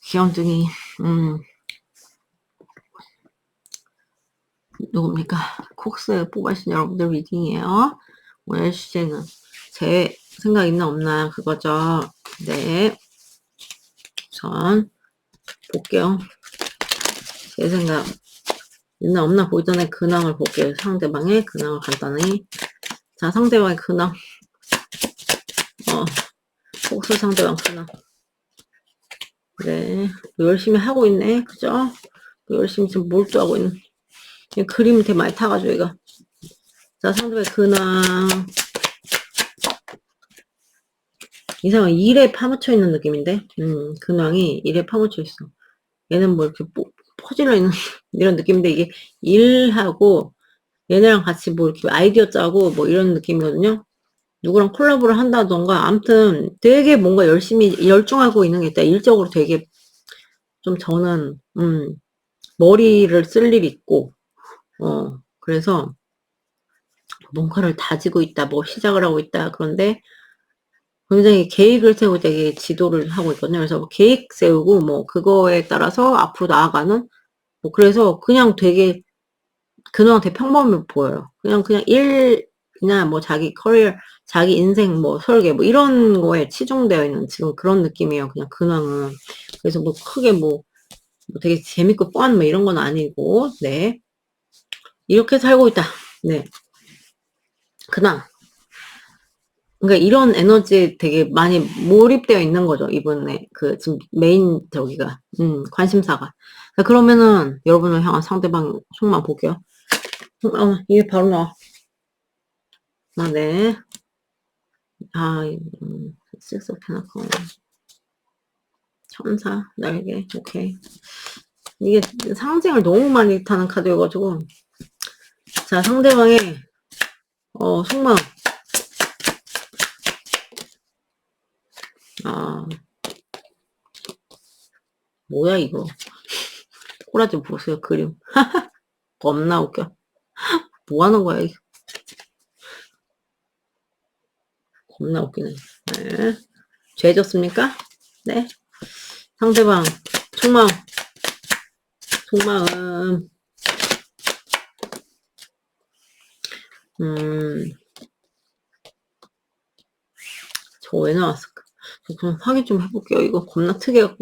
S2: 귀염둥이 누굽니까? 콕스 뽑아주신 여러분들 리딩이에요. YC는 제 생각 있나 없나 그거죠. 네. 우선 볼게요. 제 생각 있나 없나 보기 전에 근황을 볼게요. 상대방의 근황을 간단히. 자, 상대방의 근황. 복수 상대방 근황. 네. 열심히 하고 있네. 그죠? 열심히 지금 몰두하고 있는. 그림 되게 많이 타가지고, 얘가. 자, 상대방의 근황. 이상한 일에 파묻혀 있는 느낌인데? 근황이 일에 파묻혀 있어. 얘는 뭐 이렇게 퍼질러 있는 이런 느낌인데, 이게 일하고 얘네랑 같이 뭐 이렇게 아이디어 짜고 뭐 이런 느낌이거든요. 누구랑 콜라보를 한다던가, 암튼 되게 뭔가 열심히 열중하고 있는 게 있다. 일적으로 되게 좀 저는, 머리를 쓸 일이 있고, 그래서 뭔가를 다지고 있다, 뭐 시작을 하고 있다. 그런데 굉장히 계획을 세우고 되게 지도를 하고 있거든요. 그래서 뭐 계획 세우고 뭐 그거에 따라서 앞으로 나아가는, 뭐 그래서 그냥 되게 그동안 되게 평범해 보여요. 그냥 일이나 뭐 자기 커리어, 자기 인생 뭐 설계 뭐 이런 거에 치중되어 있는 지금 그런 느낌이에요. 그냥 근황은. 그래서 뭐 크게 뭐 되게 재밌고 뻔 뭐 이런 건 아니고, 네. 이렇게 살고 있다. 네. 근황. 그러니까 이런 에너지에 되게 많이 몰입되어 있는 거죠. 이번에 그 지금 메인 저기가 관심사가. 자, 그러면은 여러분을 향한 상대방 속만 볼게요. 이게 바로 나와. 네. 식스 오브 페나클. 천사, 날개, 오케이. 이게 상징을 너무 많이 타는 카드여가지고. 자, 상대방의 속마음. 뭐야 이거. 꼬라지 보세요, 그림. 겁나 웃겨. 뭐 하는 거야, 이거. 겁나 웃기네. 네. 죄졌습니까? 네. 상대방, 속마음, 속마음. 저 왜 나왔을까? 저 그럼 확인 좀 해볼게요. 이거 겁나 특이하고.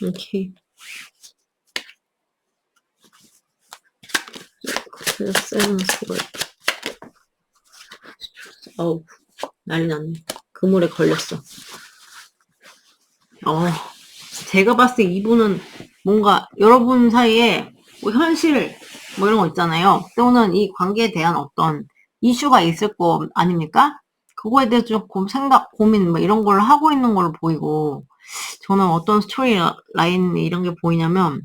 S2: 오케이. 어우, 난리 났네. 그물에 걸렸어. 제가 봤을 때 이분은 뭔가 여러분 사이에 뭐 현실 뭐 이런 거 있잖아요. 또는 이 관계에 대한 어떤 이슈가 있을 거 아닙니까? 그거에 대해서 조금 생각, 고민 뭐 이런 걸 하고 있는 걸로 보이고, 저는 어떤 스토리 라인 이런 게 보이냐면,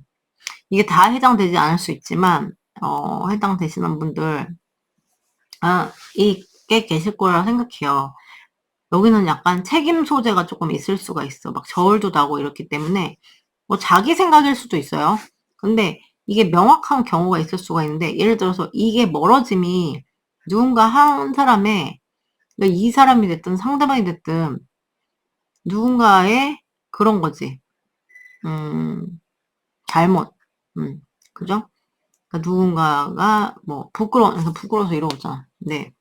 S2: 이게 다 해당되지 않을 수 있지만, 해당되시는 분들, 이게 계실 거라 생각해요. 여기는 약간 책임 소재가 조금 있을 수가 있어. 막 저울도 나고 이렇기 때문에, 뭐 자기 생각일 수도 있어요. 근데 이게 명확한 경우가 있을 수가 있는데, 예를 들어서 이게 멀어짐이 누군가 한 사람의, 그러니까 이 사람이 됐든 상대방이 됐든 누군가의 그런 거지. 잘못. 그죠? 그러니까 누군가가 뭐 그러니까 부끄러워서 이러고 있잖아. 네.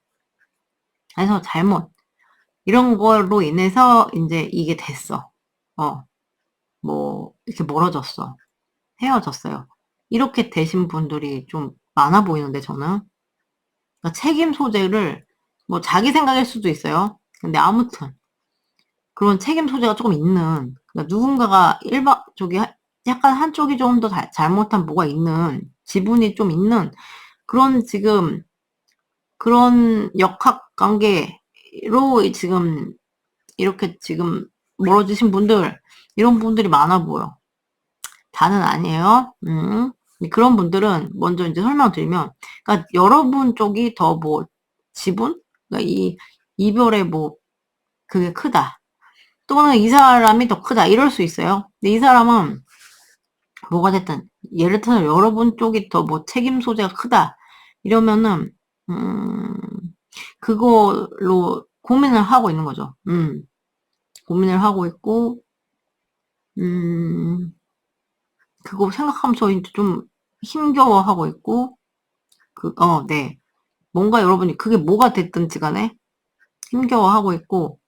S2: 그래서 잘못. 이런 걸로 인해서 이제 이게 됐어. 뭐 이렇게 멀어졌어. 헤어졌어요. 이렇게 되신 분들이 좀 많아 보이는데 저는. 그러니까 책임 소재를 뭐 자기 생각일 수도 있어요. 근데 아무튼 그런 책임 소재가 조금 있는, 그러니까 누군가가 약간 한쪽이 좀 더 잘못한 뭐가 있는, 지분이 좀 있는 그런 지금 그런 역학 관계로 지금 이렇게 지금 멀어지신 분들, 이런 분들이 많아 보여. 다는 아니에요. 그런 분들은 먼저 이제 설명드리면, 그러니까 여러분 쪽이 더 뭐 지분, 그러니까 이 이별의 뭐 그게 크다. 또는 이 사람이 더 크다. 이럴 수 있어요. 근데 이 사람은 뭐가 됐든, 예를 들어서 여러분 쪽이 더 뭐 책임 소재가 크다. 이러면은, 그걸로 고민을 하고 있는 거죠. 고민을 하고 있고, 그거 생각하면서 이제 좀 힘겨워하고 있고, 네. 뭔가 여러분이 그게 뭐가 됐든지 간에 힘겨워하고 있고,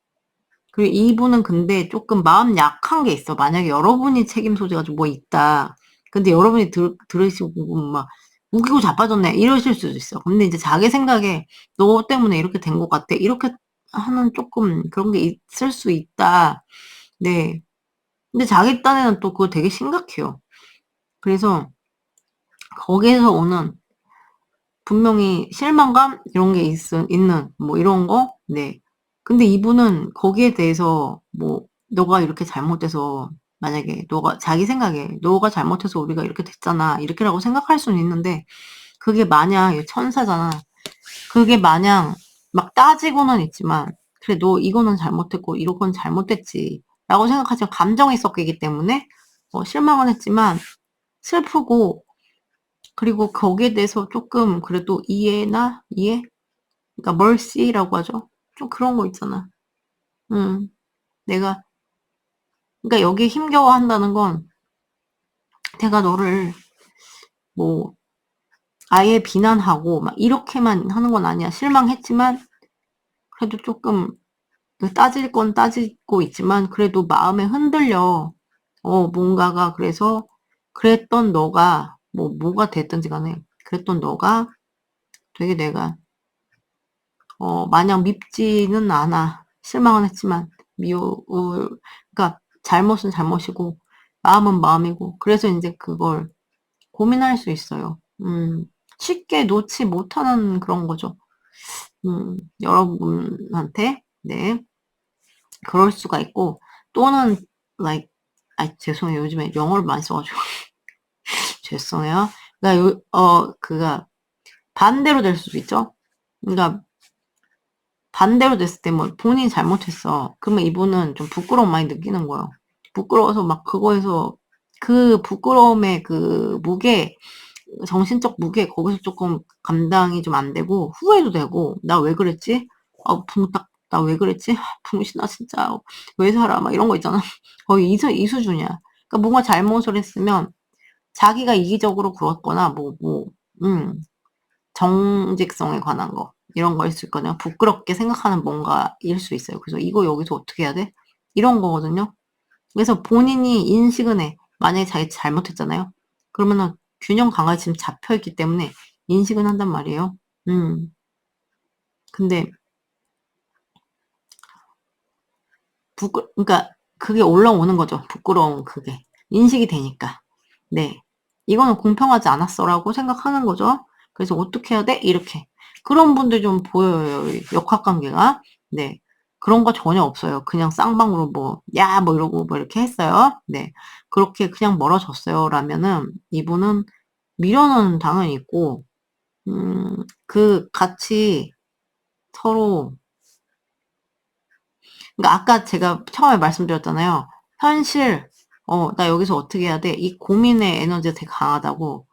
S2: 그리고 이분은 근데 조금 마음 약한 게 있어. 만약에 여러분이 책임 소재가 좀 뭐 있다. 근데 여러분이 들으시고 막 우기고 자빠졌네 이러실 수도 있어. 근데 이제 자기 생각에 너 때문에 이렇게 된 것 같아. 이렇게 하는 조금 그런 게 있을 수 있다. 네. 근데 자기 딴에는 또 그거 되게 심각해요. 그래서 거기에서 오는 분명히 실망감 이런 게 있는 뭐 이런 거. 네. 근데 이분은 거기에 대해서 뭐 너가 이렇게 잘못돼서 만약에 너가 자기 생각에 너가 잘못해서 우리가 이렇게 됐잖아 이렇게라고 생각할 수는 있는데 그게 마냥 얘 천사잖아. 그게 마냥 막 따지고는 있지만 그래 너 이거는 잘못했고 이건 잘못됐지 라고 생각하지만 감정이 섞이기 때문에 실망은 했지만 슬프고 그리고 거기에 대해서 조금 그래도 이해? 그러니까 mercy라고 하죠. 좀 그런 거 있잖아. 내가 그러니까 여기에 힘겨워한다는 건 내가 너를 뭐 아예 비난하고 막 이렇게만 하는 건 아니야. 실망했지만 그래도 조금 따질 건 따지고 있지만 그래도 마음에 흔들려. 뭔가가 그래서 그랬던 너가 뭐가 됐든지 간에 그랬던 너가 되게 내가 마냥 밉지는 않아. 실망은 했지만 그러니까 잘못은 잘못이고 마음은 마음이고 그래서 이제 그걸 고민할 수 있어요. 쉽게 놓지 못하는 그런 거죠. 여러분한테 네 그럴 수가 있고 또는 like 죄송해요. 요즘에 영어를 많이 써가지고 죄송해요. 그러니까 그가 반대로 될 수도 있죠. 그러니까 반대로 됐을 때 뭐 본인이 잘못했어. 그러면 이분은 좀 부끄러움 많이 느끼는 거예요. 부끄러워서 막 그거에서 그 부끄러움의 그 무게, 정신적 무게 거기서 조금 감당이 좀 안 되고 후회도 되고 나 왜 그랬지? 나 왜 그랬지? 붕신아 진짜 왜 살아? 막 이런 거 있잖아. 거의 이 수준이야. 그러니까 뭔가 잘못을 했으면 자기가 이기적으로 굴었거나 정직성에 관한 거 이런 거일 수 있거든요. 부끄럽게 생각하는 뭔가일 수 있어요. 그래서 이거 여기서 어떻게 해야 돼? 이런 거거든요. 그래서 본인이 인식은 해. 만약에 자기 잘못했잖아요. 그러면은 균형 감각이 지금 잡혀있기 때문에 인식은 한단 말이에요. 근데 그러니까 그게 올라오는 거죠. 부끄러운 그게 인식이 되니까. 네, 이거는 공평하지 않았어라고 생각하는 거죠. 그래서 어떻게 해야 돼? 이렇게 그런 분들 좀 보여요. 역학관계가. 네, 그런 거 전혀 없어요. 그냥 쌍방으로 뭐 이러고 뭐 이렇게 했어요. 네, 그렇게 그냥 멀어졌어요. 라면은 이분은 미련은 당연히 있고, 그 같이 서로 그러니까 아까 제가 처음에 말씀드렸잖아요. 현실, 나 여기서 어떻게 해야 돼? 이 고민의 에너지가 되게 강하다고.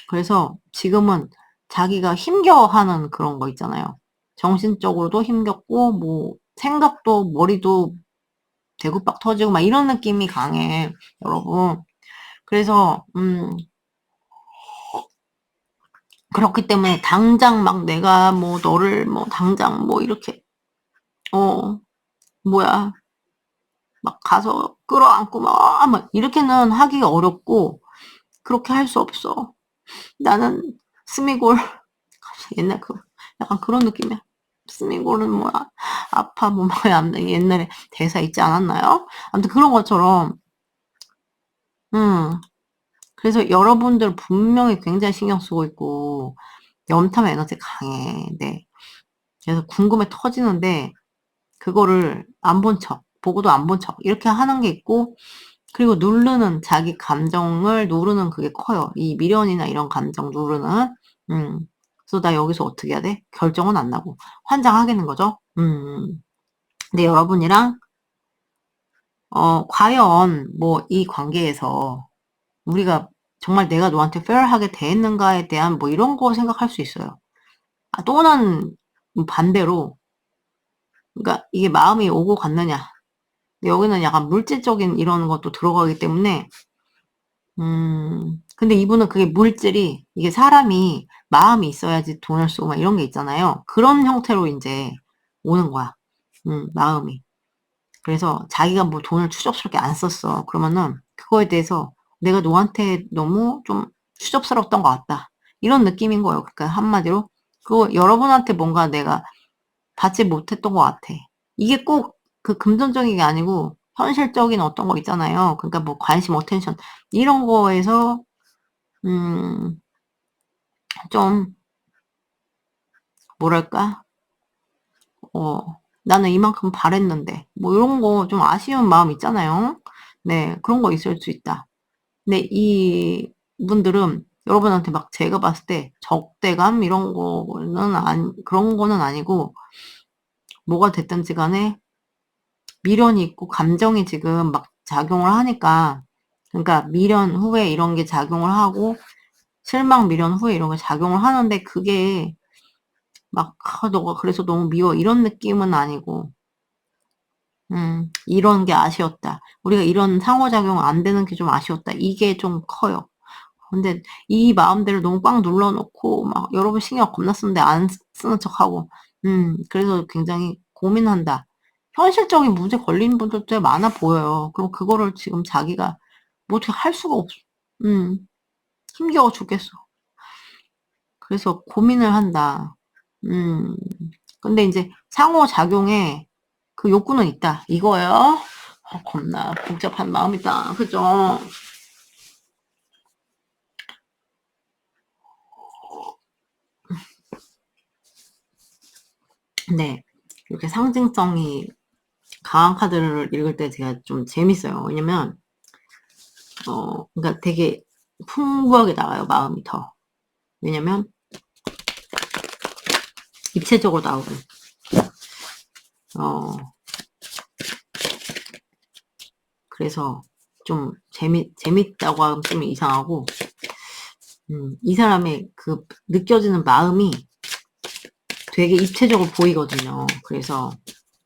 S2: 그래서 지금은 자기가 힘겨워하는 그런 거 있잖아요. 정신적으로도 힘겹고, 생각도, 머리도 대구박 터지고, 막 이런 느낌이 강해, 여러분. 그래서, 그렇기 때문에 당장 막 내가 너를 당장 이렇게, 뭐야, 막 가서 끌어안고 막 이렇게는 하기가 어렵고 그렇게 할 수 없어. 나는 스미골 옛날 약간 그런 느낌이야. 스미골은 뭐야 아파 뭐야 옛날에 대사 있지 않았나요? 아무튼 그런 것처럼 그래서 여러분들 분명히 굉장히 신경 쓰고 있고 염탐 에너지 강해. 네. 그래서 궁금해 터지는데 그거를 안 본 척, 보고도 안 본 척 이렇게 하는 게 있고 그리고 자기 감정을 누르는 그게 커요. 이 미련이나 이런 감정 누르는. 그래서 나 여기서 어떻게 해야 돼? 결정은 안 나고 환장하겠는 거죠. 근데 여러분이랑 과연 이 관계에서 우리가 정말 내가 너한테 fair하게 대했는가에 대한 이런 거 생각할 수 있어요. 또는 반대로 그러니까 이게 마음이 오고 갔느냐. 여기는 약간 물질적인 이런 것도 들어가기 때문에 근데 이분은 그게 물질이, 이게 사람이 마음이 있어야지 돈을 쓰고 막 이런 게 있잖아요. 그런 형태로 이제 오는 거야. 마음이. 그래서 자기가 뭐 돈을 추접스럽게 안 썼어. 그러면은 그거에 대해서 내가 너한테 너무 좀 추접스러웠던 것 같다. 이런 느낌인 거예요. 그러니까 한마디로 그거 여러분한테 뭔가 내가 받지 못했던 것 같아. 이게 꼭 그 금전적인 게 아니고 현실적인 어떤 거 있잖아요. 그러니까 뭐 관심, 어텐션 이런 거에서 좀 뭐랄까? 나는 이만큼 바랬는데 뭐 이런 거 좀 아쉬운 마음 있잖아요. 네, 그런 거 있을 수 있다. 근데 이분들은 여러분한테 막 제가 봤을 때 적대감 이런 거는 그런 거는 아니고 뭐가 됐든지 간에 미련이 있고 감정이 지금 막 작용을 하니까 그러니까 미련, 후회 이런 게 작용을 하고 실망, 미련, 후회 이런 게 작용을 하는데 그게 막 너가 그래서 너무 미워 이런 느낌은 아니고 이런 게 아쉬웠다. 우리가 이런 상호작용 안 되는 게 좀 아쉬웠다. 이게 좀 커요. 근데 이 마음대로 너무 꽉 눌러놓고 막 여러분 신경 겁나 쓰는데 안 쓰는 척하고 그래서 굉장히 고민한다. 현실적인 문제 걸리는 분들도 꽤 많아 보여요. 그럼 그거를 지금 자기가 뭐 어떻게 할 수가 없어. 음, 힘겨워 죽겠어. 그래서 고민을 한다. 음, 근데 이제 상호작용에 그 욕구는 있다. 이거예요. 겁나 복잡한 마음이다. 그죠? 네. 이렇게 상징성이 강한 카드를 읽을 때 제가 좀 재밌어요. 왜냐면, 그러니까 되게 풍부하게 나와요, 마음이 더. 왜냐면, 입체적으로 나오고, 어, 그래서 좀 재밌다고 하면 좀 이상하고, 이 사람의 그 느껴지는 마음이 되게 입체적으로 보이거든요. 그래서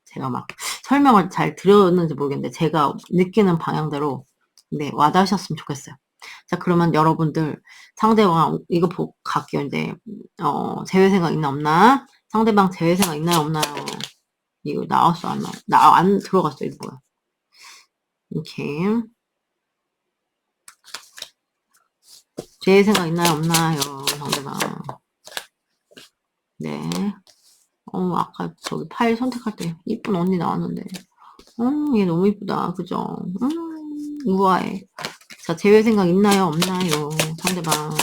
S2: 제가 막 설명을 잘 드렸는지 모르겠는데 제가 느끼는 방향대로 네, 와닿으셨으면 좋겠어요. 자, 그러면 여러분들 상대방 이거 보고 갈게요. 이제 재회 생각 있나 없나? 상대방 재회 생각 있나요 없나요? 이거 나왔어 안 나왔어? 안 들어갔어. 이거 뭐야? 이렇게 재회 생각 있나요 없나요? 상대방. 네. 아까 저기 파일 선택할 때 이쁜 언니 나왔는데 얘 너무 이쁘다. 그죠? 우아해. 자, 재회 생각 있나요? 없나요? 상대방.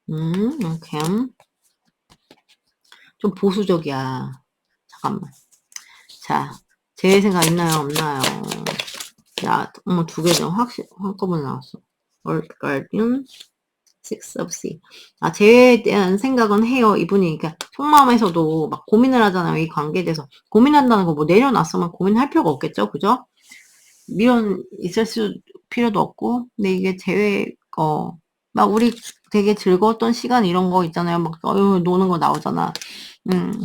S2: 이렇게. 좀 보수적이야. 잠깐만. 자, 재회 생각 있나요? 없나요? 야, 두 개 좀 한꺼번에 나왔어. Guardian, Six of Sea. 아, 재회에 대한 생각은 해요. 이분이, 그러니까, 속마음에서도 막 고민을 하잖아요. 이 관계에 대해서. 고민한다는 거 뭐 내려놨으면 고민할 필요가 없겠죠? 그죠? 미련 있을 필요도 없고, 근데 이게 막 우리 되게 즐거웠던 시간 이런 거 있잖아요. 막, 노는 거 나오잖아.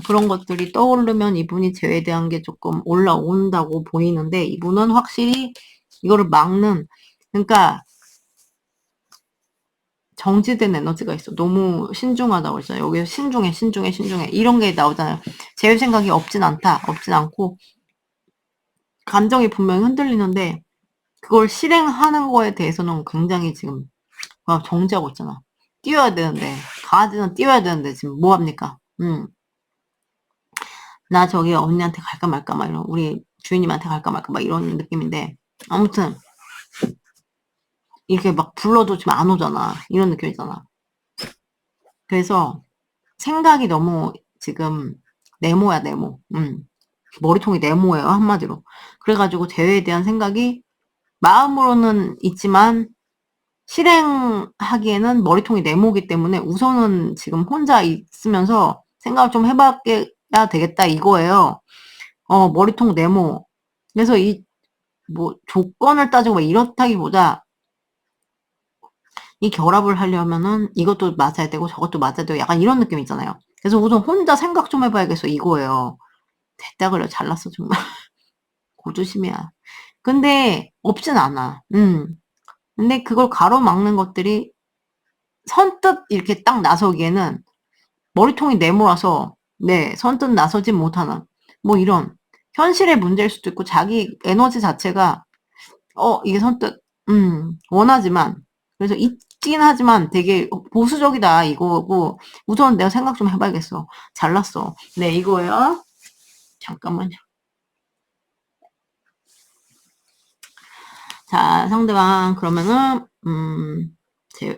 S2: 그런 것들이 떠오르면 이분이 재회에 대한 게 조금 올라온다고 보이는데, 이분은 확실히 이거를 그러니까, 정지된 에너지가 있어. 너무 신중하다고 했잖아요. 여기서 신중해. 이런 게 나오잖아요. 재회 생각이 없진 않고, 감정이 분명히 흔들리는데, 그걸 실행하는 거에 대해서는 굉장히 지금 정지하고 있잖아. 뛰어야 되는데 강아지는 뛰어야 되는데 지금 뭐 합니까? 나 저기 언니한테 갈까 말까 막 이런 우리 주인님한테 갈까 말까 막 이런 느낌인데 아무튼 이렇게 막 불러도 지금 안 오잖아. 이런 느낌이잖아. 그래서 생각이 너무 지금 네모야 네모. 머리통이 네모예요 한마디로. 그래가지고 대회에 대한 생각이 마음으로는 있지만 실행하기에는 머리통이 네모기 때문에 우선은 지금 혼자 있으면서 생각을 좀 해봐야 되겠다 이거예요. 머리통 네모. 그래서 뭐 조건을 따지고 막 이렇다기보다 이 결합을 하려면은 이것도 맞아야 되고 저것도 맞아야 되고 약간 이런 느낌 있잖아요. 그래서 우선 혼자 생각 좀 해봐야겠어 이거예요. 됐다 그래 잘났어 정말. 고조심이야. 근데 없진 않아. 근데 그걸 가로막는 것들이 선뜻 이렇게 딱 나서기에는 머리통이 네모라서, 네, 선뜻 나서진 못하는, 뭐 이런, 현실의 문제일 수도 있고, 자기 에너지 자체가, 이게 선뜻, 원하지만, 그래서 있긴 하지만 되게 보수적이다, 이거고, 우선 내가 생각 좀 해봐야겠어. 잘났어. 네, 이거예요. 잠깐만요. 자, 상대방, 그러면은,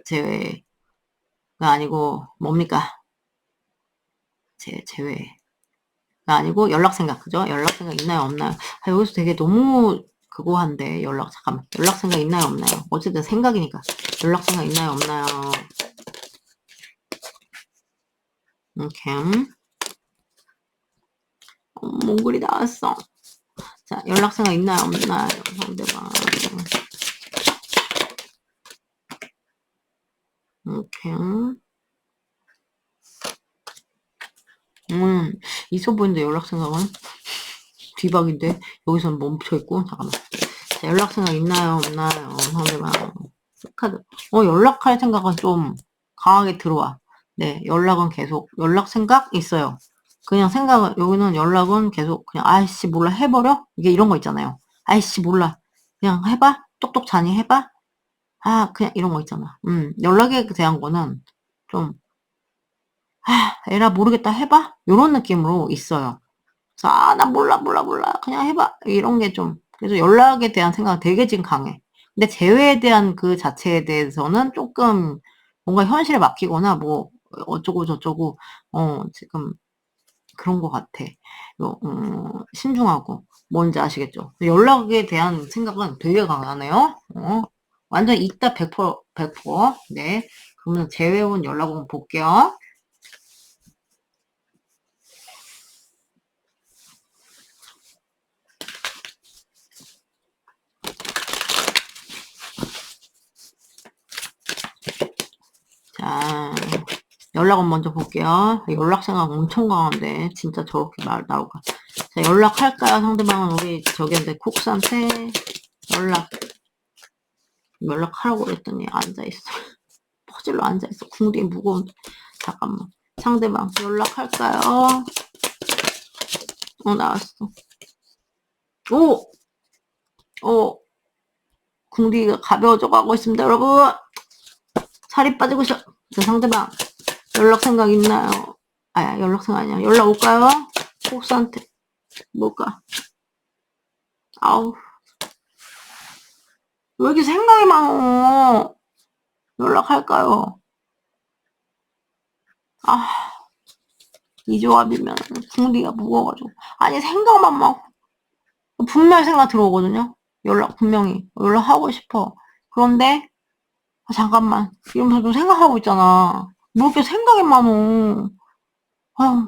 S2: 제외가 아니고, 뭡니까? 제외가 아니고, 연락 생각, 그죠? 연락 생각 있나요, 없나요? 아, 여기서 되게 너무, 그거 한데, 잠깐만. 연락 생각 있나요, 없나요? 어쨌든 생각이니까. 연락 생각 있나요, 없나요? 이렇게. 몽골이 나왔어. 자, 연락 생각 있나요, 없나요? 상대방. 이렇게. 있어 보이는데 연락 생각은? 뒤박인데? 여기서는 멈춰있고, 잠깐만. 자, 연락 생각 있나요, 없나요? 상대방. 카드. 연락할 생각은 좀 강하게 들어와. 네, 연락은 계속, 연락 생각 있어요. 그냥 생각은, 여기는 연락은 계속, 그냥, 아이씨, 몰라, 해버려? 이게 이런 거 있잖아요. 아이씨, 몰라. 그냥 해봐? 똑똑 자니 해봐? 아, 그냥 이런 거 있잖아. 연락에 대한 거는 좀, 에라 모르겠다 해봐? 요런 느낌으로 있어요. 그래서, 나 몰라. 그냥 해봐. 이런 게 좀, 그래서 연락에 대한 생각은 되게 지금 강해. 근데 재회에 대한 그 자체에 대해서는 조금 뭔가 현실에 맡기거나 뭐, 어쩌고 저쩌고, 지금 그런 것 같아. 신중하고. 뭔지 아시겠죠? 연락에 대한 생각은 되게 강하네요. 완전 있다 100%, 100%. 네. 그러면 재회 온 연락 한번 볼게요. 자, 연락은 먼저 볼게요. 연락 생각 엄청 강한데 진짜 저렇게 말 나올까? 자, 연락할까요? 상대방은 우리 저기한테 쿡스한테 연락하라고 그랬더니 앉아있어. 퍼즐로 앉아있어. 궁둥이 무거운데. 잠깐만. 상대방 연락할까요? 나왔어. 궁둥이가 가벼워져 가고 있습니다, 여러분. 살이 빠지고 있어. 저 상대방 연락 생각 있나요? 연락 생각 아니야. 연락 올까요? 콕스한테 뭘까? 아우, 왜 이렇게 생각이 많어? 연락할까요? 이 조합이면 궁디가 무거워가지고. 아니, 생각만 막, 분명히 생각 들어오거든요? 분명히. 연락하고 싶어. 그런데, 잠깐만. 이러면서도 생각하고 있잖아. 뭐 이렇게 생각이 많어.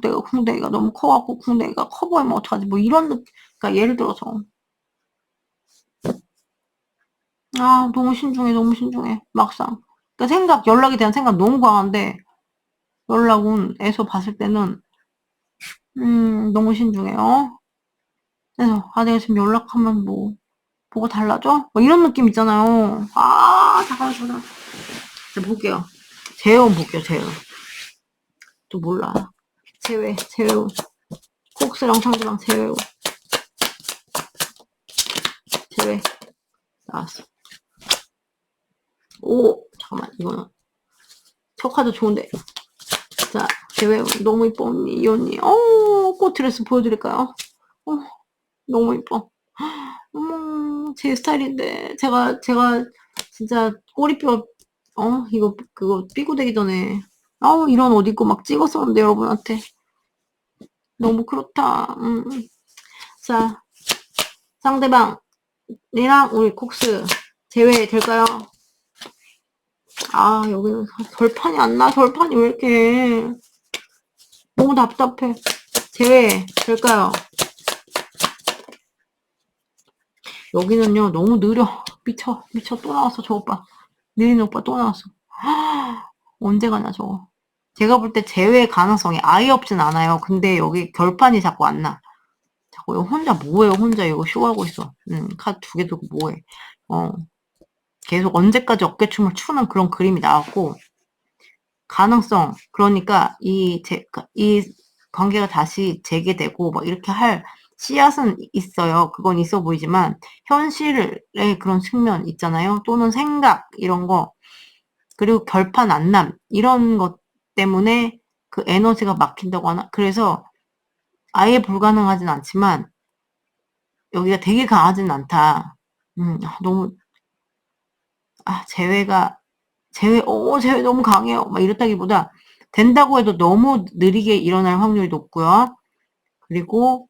S2: 내가 궁뎅이가 너무 커갖고 궁뎅이가 커 보이면 어떡하지? 뭐 이런 그러니까 예를 들어서 너무 신중해 막상. 그러니까 연락에 대한 생각 너무 강한데 연락운에서 봤을 때는 너무 신중해요. 그래서 내가 지금 연락하면 뭐 뭐가 달라져? 뭐 이런 느낌 있잖아요. 잠깐만. 자, 볼게요. 재회원 볼게요. 재회원. 또 몰라. 재회원. 콕스랑 상대방 재회원. 재회 나왔어. 잠깐만, 이거는 저 카드 좋은데. 자, 재회 너무 이뻐 언니. 이 언니. 꽃 드레스 보여드릴까요? 너무 이뻐. 어머, 제 스타일인데 제가 진짜 꼬리뼈 이거 그거 삐고 되기 전에 이런 옷 입고 막 찍었었는데 여러분한테 너무 그렇다. 자, 상대방이랑 우리 콕스 제외 될까요? 여기는 절판이 안 나. 절판이 왜 이렇게 너무 답답해. 제외 될까요? 여기는요 너무 느려. 미쳐 또 나왔어. 저 오빠 느린 오빠 또 나왔어. 언제 가냐 저거. 제가 볼 때 제외 가능성이 아예 없진 않아요. 근데 여기 결판이 자꾸 안 나. 자꾸 이거 혼자 뭐해요? 혼자 이거 쇼하고 있어. 카드 2개 들고 뭐해? 계속 언제까지 어깨춤을 추는 그런 그림이 나왔고, 가능성, 그러니까 이 관계가 다시 재개되고 막 이렇게 할 씨앗은 있어요. 그건 있어 보이지만 현실의 그런 측면 있잖아요. 또는 생각 이런 거, 그리고 결판 안 남 이런 것 때문에 그 에너지가 막힌다고 하나. 그래서 아예 불가능하진 않지만 여기가 되게 강하진 않다. 너무 제외 너무 강해요. 막 이렇다기보다 된다고 해도 너무 느리게 일어날 확률이 높고요. 그리고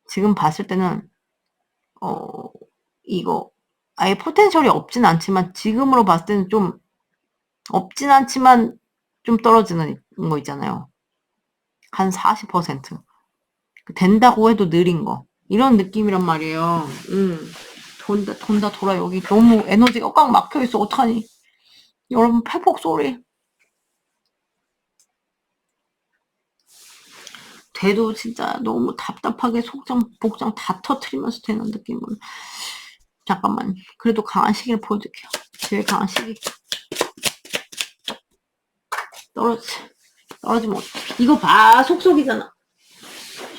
S2: 지금 봤을 때는 이거 아예 포텐셜이 없진 않지만 지금으로 봤을 때는 좀 없진 않지만 좀 떨어지는 거 있잖아요. 한 40%. 된다고 해도 느린 거. 이런 느낌이란 말이에요. 돈다 돌아. 여기 너무 에너지가 꽉 막혀있어. 어떡하니? 여러분, 팔복 소리. 돼도 진짜 너무 답답하게 속장, 복장 다 터트리면서 되는 느낌은. 잠깐만. 그래도 강한 시기를 보여드릴게요. 제일 강한 시기. 떨어지면 어떡해. 이거 봐. 속속이잖아.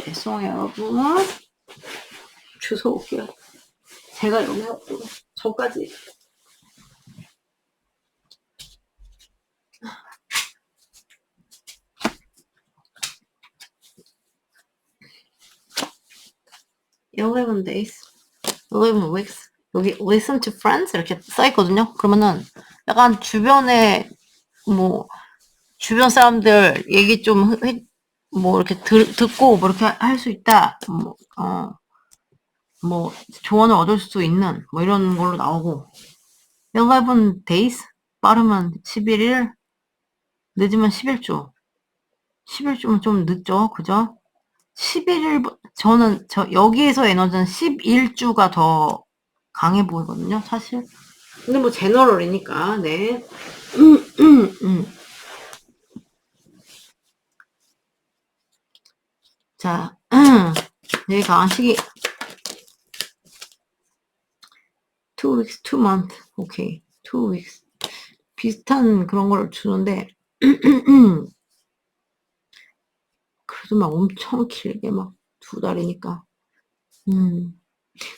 S2: 죄송해요, 여러분. 주워 올게요. 제가 여기 없고, 저까지. (11 days) 11 weeks. 여기 listen to friends 이렇게 써있거든요. 그러면은 약간 주변에 뭐 주변 사람들 얘기 좀 뭐 이렇게 듣고 뭐 이렇게 할 수 있다. 뭐 조언을 얻을 수 있는 뭐 이런 걸로 나오고 11 days 빠르면 11일 늦으면 11주 11주면 좀 늦죠. 그죠? 11일 저는 여기에서 에너지는 11주가 더 강해 보이거든요. 사실. 근데 뭐 제너럴이니까 네. 자, 되게 강한 시기. 2 weeks, 2 month. 오케이. 2 weeks. 비슷한 그런 걸 주는데 그래도 막 엄청 길게 막 2달이니까.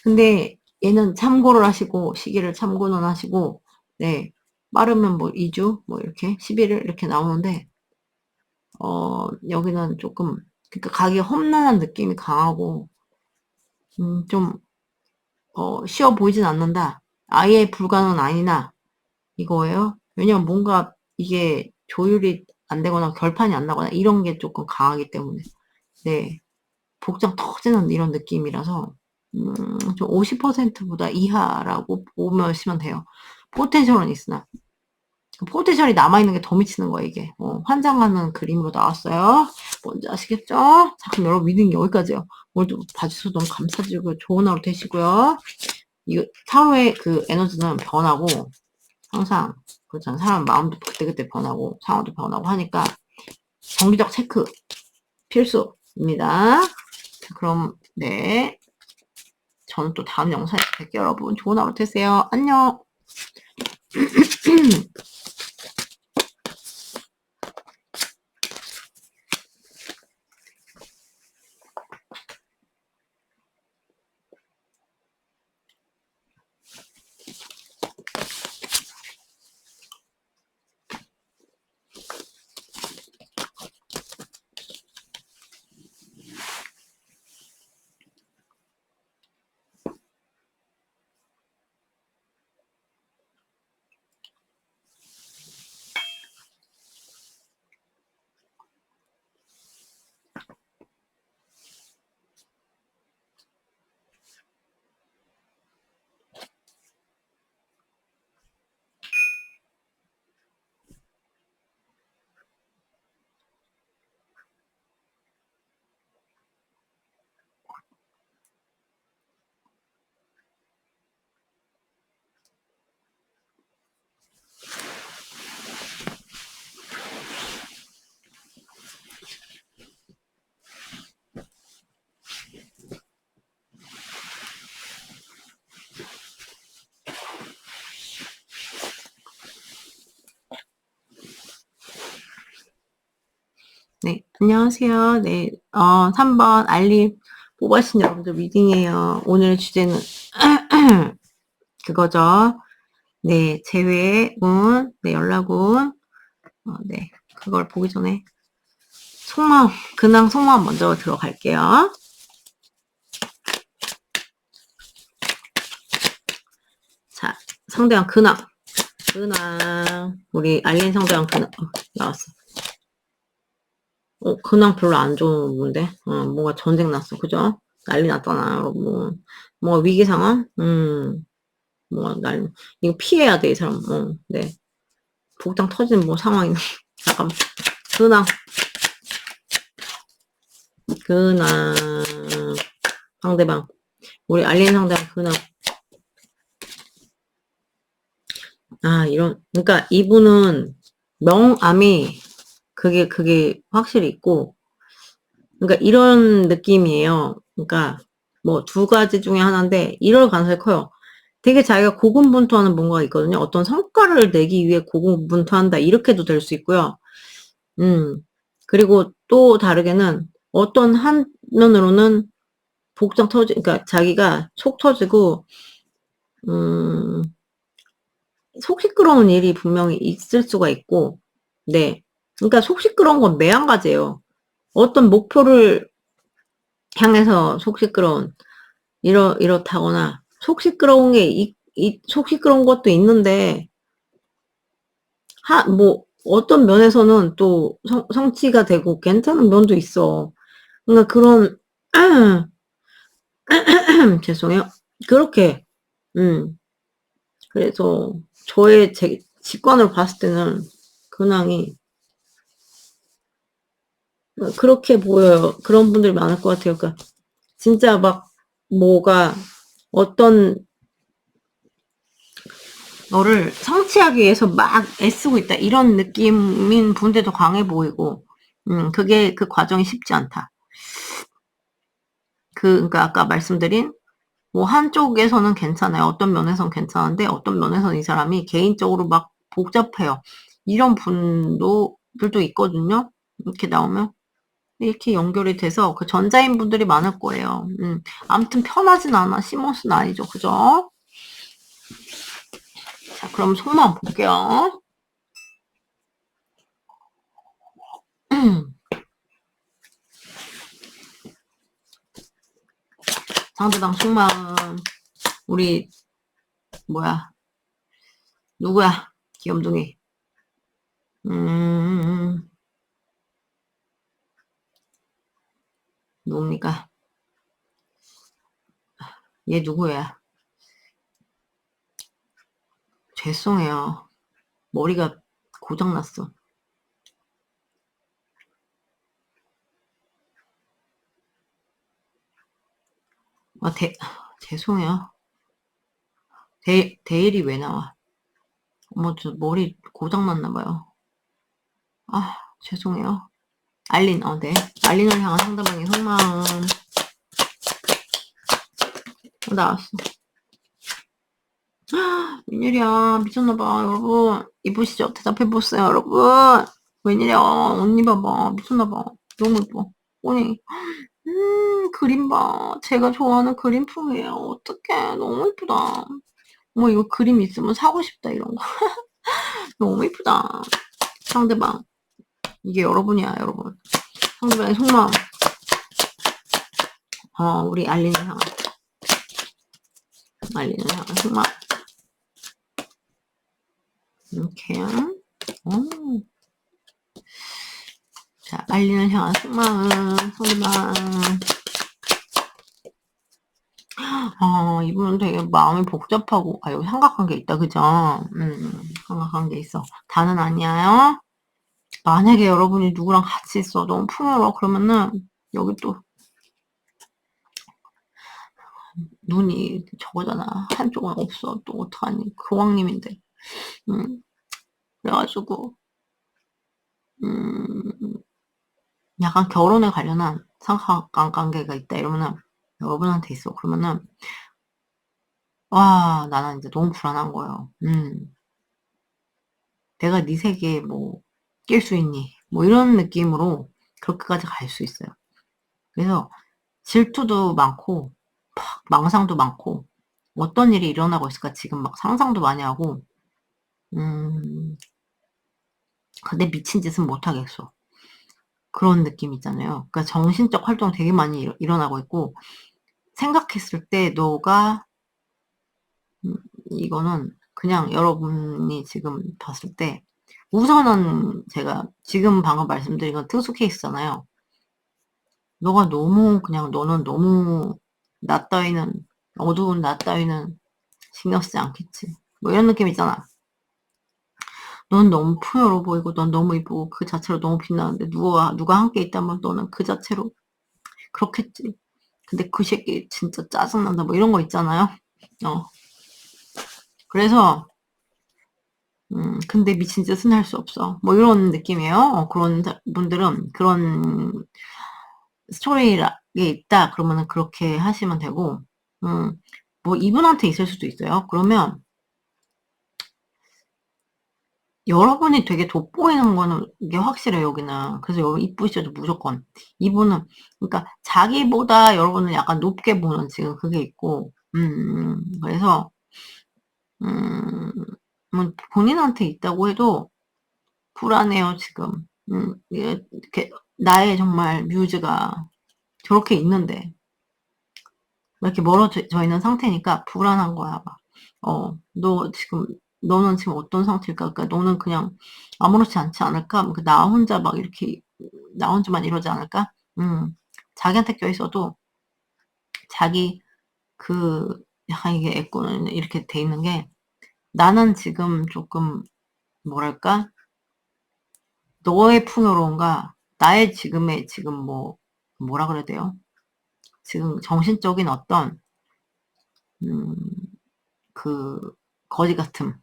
S2: 근데 얘는 참고를 하시고 시기를 참고는 하시고 네. 빠르면 뭐 2주 뭐 이렇게 11일 이렇게 나오는데 여기는 조금 그러니까 가기 험난한 느낌이 강하고 좀 쉬워 보이진 않는다. 아예 불가능은 아니나 이거예요. 왜냐면 뭔가 이게 조율이 안 되거나 결판이 안 나거나 이런 게 조금 강하기 때문에 네. 복장 터지는 이런 느낌이라서 좀 50%보다 이하라고 보시면 돼요. 포텐셜은 있으나 포텐셜이 남아있는 게 더 미치는 거야 이게. 환장하는 그림으로 나왔어요. 뭔지 아시겠죠? 자, 그럼 여러분 리딩 여기까지요. 오늘도 봐주셔서 너무 감사드리고요. 좋은 하루 되시고요. 이거 타로의 그 에너지는 변하고 항상 그렇잖아요. 사람 마음도 그때그때 변하고 상황도 변하고 하니까 정기적 체크 필수입니다. 자, 그럼 네. 저는 또 다음 영상에서 뵐게요. 여러분 좋은 하루 되세요. 안녕. 네, 안녕하세요. 네, 3번 알림 뽑아주신 여러분들 미팅이에요. 오늘의 주제는 그거죠. 네, 재회운, 네, 연락운, 네, 그걸 보기 전에 속마음, 근황 속마음 먼저 들어갈게요. 자, 상대방 근황, 우리 알린 상대방 근황, 나왔어. 근황 별로 안 좋은데? 뭔가 전쟁 났어. 그죠? 난리 났잖아, 여러분. 뭐, 위기 상황? 이거 피해야 돼, 이 사람. 네. 복장 터진 뭐 상황이. 잠깐만. 근황, 근황. 상대방. 우리 알린 상대방 근황. 그러니까 이분은 명암이 그게 확실히 있고, 그러니까 이런 느낌이에요. 그러니까 뭐 두 가지 중에 하나인데 이럴 가능성이 커요. 되게 자기가 고군분투하는 뭔가가 있거든요. 어떤 성과를 내기 위해 고군분투한다. 이렇게도 될 수 있고요. 그리고 또 다르게는 어떤 한면으로는 그러니까 자기가 속 터지고, 속 시끄러운 일이 분명히 있을 수가 있고, 네. 그러니까 속 시끄러운 건 매한가지예요. 어떤 목표를 향해서 속 시끄러운, 이렇다거나, 속 시끄러운 속 시끄러운 것도 있는데, 뭐, 어떤 면에서는 또 성취가 되고 괜찮은 면도 있어. 그러니까 그런, 죄송해요. 그렇게, 그래서 저의 직관으로 봤을 때는 근황이 그렇게 보여요. 그런 분들이 많을 것 같아요. 그러니까 진짜 막 뭐가 어떤 너를 성취하기 위해서 막 애쓰고 있다. 이런 느낌인 분들도 강해 보이고, 그 과정이 쉽지 않다. 그러니까 아까 말씀드린 뭐 한쪽에서는 괜찮아요. 어떤 면에서는 괜찮은데 어떤 면에서는 이 사람이 개인적으로 막 복잡해요. 이런 분들도 있거든요. 이렇게 나오면 이렇게 연결이 돼서 그 전자인 분들이 많을 거예요. 아무튼 편하진 않아. 시몬스는 아니죠. 그죠? 자, 그럼 속마음 볼게요. 상대방 속마음. 우리 뭐야? 누구야? 귀염둥이. 누굽니까? 얘 누구야? 죄송해요. 머리가 고장났어. 죄송해요. 대일이 왜 나와? 저 머리 고장났나봐요. 죄송해요. 알린, 네. 알린을 향한 상대방의 속마음. 나왔어. 웬일이야. 미쳤나봐, 여러분. 이쁘시죠? 대답해보세요, 여러분. 웬일이야. 언니 봐봐. 미쳤나봐. 너무 이뻐. 오니. 그림 봐. 제가 좋아하는 그림품이에요. 어떡해. 너무 이쁘다. 어머, 이거 그림 있으면 사고 싶다, 이런 거. 너무 이쁘다. 상대방. 이게 여러분이야, 여러분. 상대방의 속마음. 우리 알린을 향한 속마음. 이렇게. 자, 알린을 향한 속마음. 상대방. 이분은 되게 마음이 복잡하고, 여기 삼각관계 있다, 그죠? 삼각관계 있어. 다는 아니야요. 만약에 여러분이 누구랑 같이 있어, 너무 풍요로워, 그러면은, 여기 또, 눈이 저거잖아. 한쪽은 없어. 또 어떡하니. 교황님인데. 그래가지고, 약간 결혼에 관련한 삼각관계가 있다, 이러면은, 여러분한테 있어. 그러면은, 와, 나는 이제 너무 불안한 거예요. 내가 네 세계에 뭐, 낄 수 있니? 뭐, 이런 느낌으로 그렇게까지 갈 수 있어요. 그래서 질투도 많고 막 망상도 많고 어떤 일이 일어나고 있을까 지금 막 상상도 많이 하고 근데 미친 짓은 못 하겠어. 그런 느낌 있잖아요. 그러니까 정신적 활동 되게 많이 일어나고 있고 생각했을 때 너가 이거는 그냥 여러분이 지금 봤을 때 우선은 제가 지금 방금 말씀드린 건 특수 케이스잖아요. 너가 너무 그냥 너는 너무 나 따위는 어두운 나 따위는 신경 쓰지 않겠지. 뭐 이런 느낌 있잖아. 넌 너무 풍요로워 보이고 넌 너무 이쁘고 그 자체로 너무 빛나는데 누가 함께 있다면 너는 그 자체로 그렇겠지. 근데 그 새끼 진짜 짜증난다 뭐 이런 거 있잖아요. 그래서 근데 미친 짓은 할 수 없어. 뭐 이런 느낌이에요. 그런 분들은 그런 스토리에 있다 그러면은 그렇게 하시면 되고 뭐 이분한테 있을 수도 있어요. 그러면 여러분이 되게 돋보이는 거는 이게 확실해요, 여기는. 그래서 여러분 이쁘셔도 무조건. 이분은, 그러니까 자기보다 여러분은 약간 높게 보는 지금 그게 있고, 그래서, 뭐 본인한테 있다고 해도 불안해요, 지금. 이렇게, 나의 정말 뮤즈가 저렇게 있는데, 이렇게 멀어져 있는 상태니까 불안한 거야, 막. 너는 지금 어떤 상태일까? 그러니까 너는 그냥 아무렇지 않지 않을까? 나 혼자 막 이렇게, 나 혼자만 이러지 않을까? 자기한테 껴있어도 자기 약간 이게 애꾸는 이렇게 돼 있는 게 나는 지금 조금, 뭐랄까? 너의 풍요로움과 나의 지금의 지금 뭐라 그래야 돼요? 지금 정신적인 어떤, 음, 거지 같음.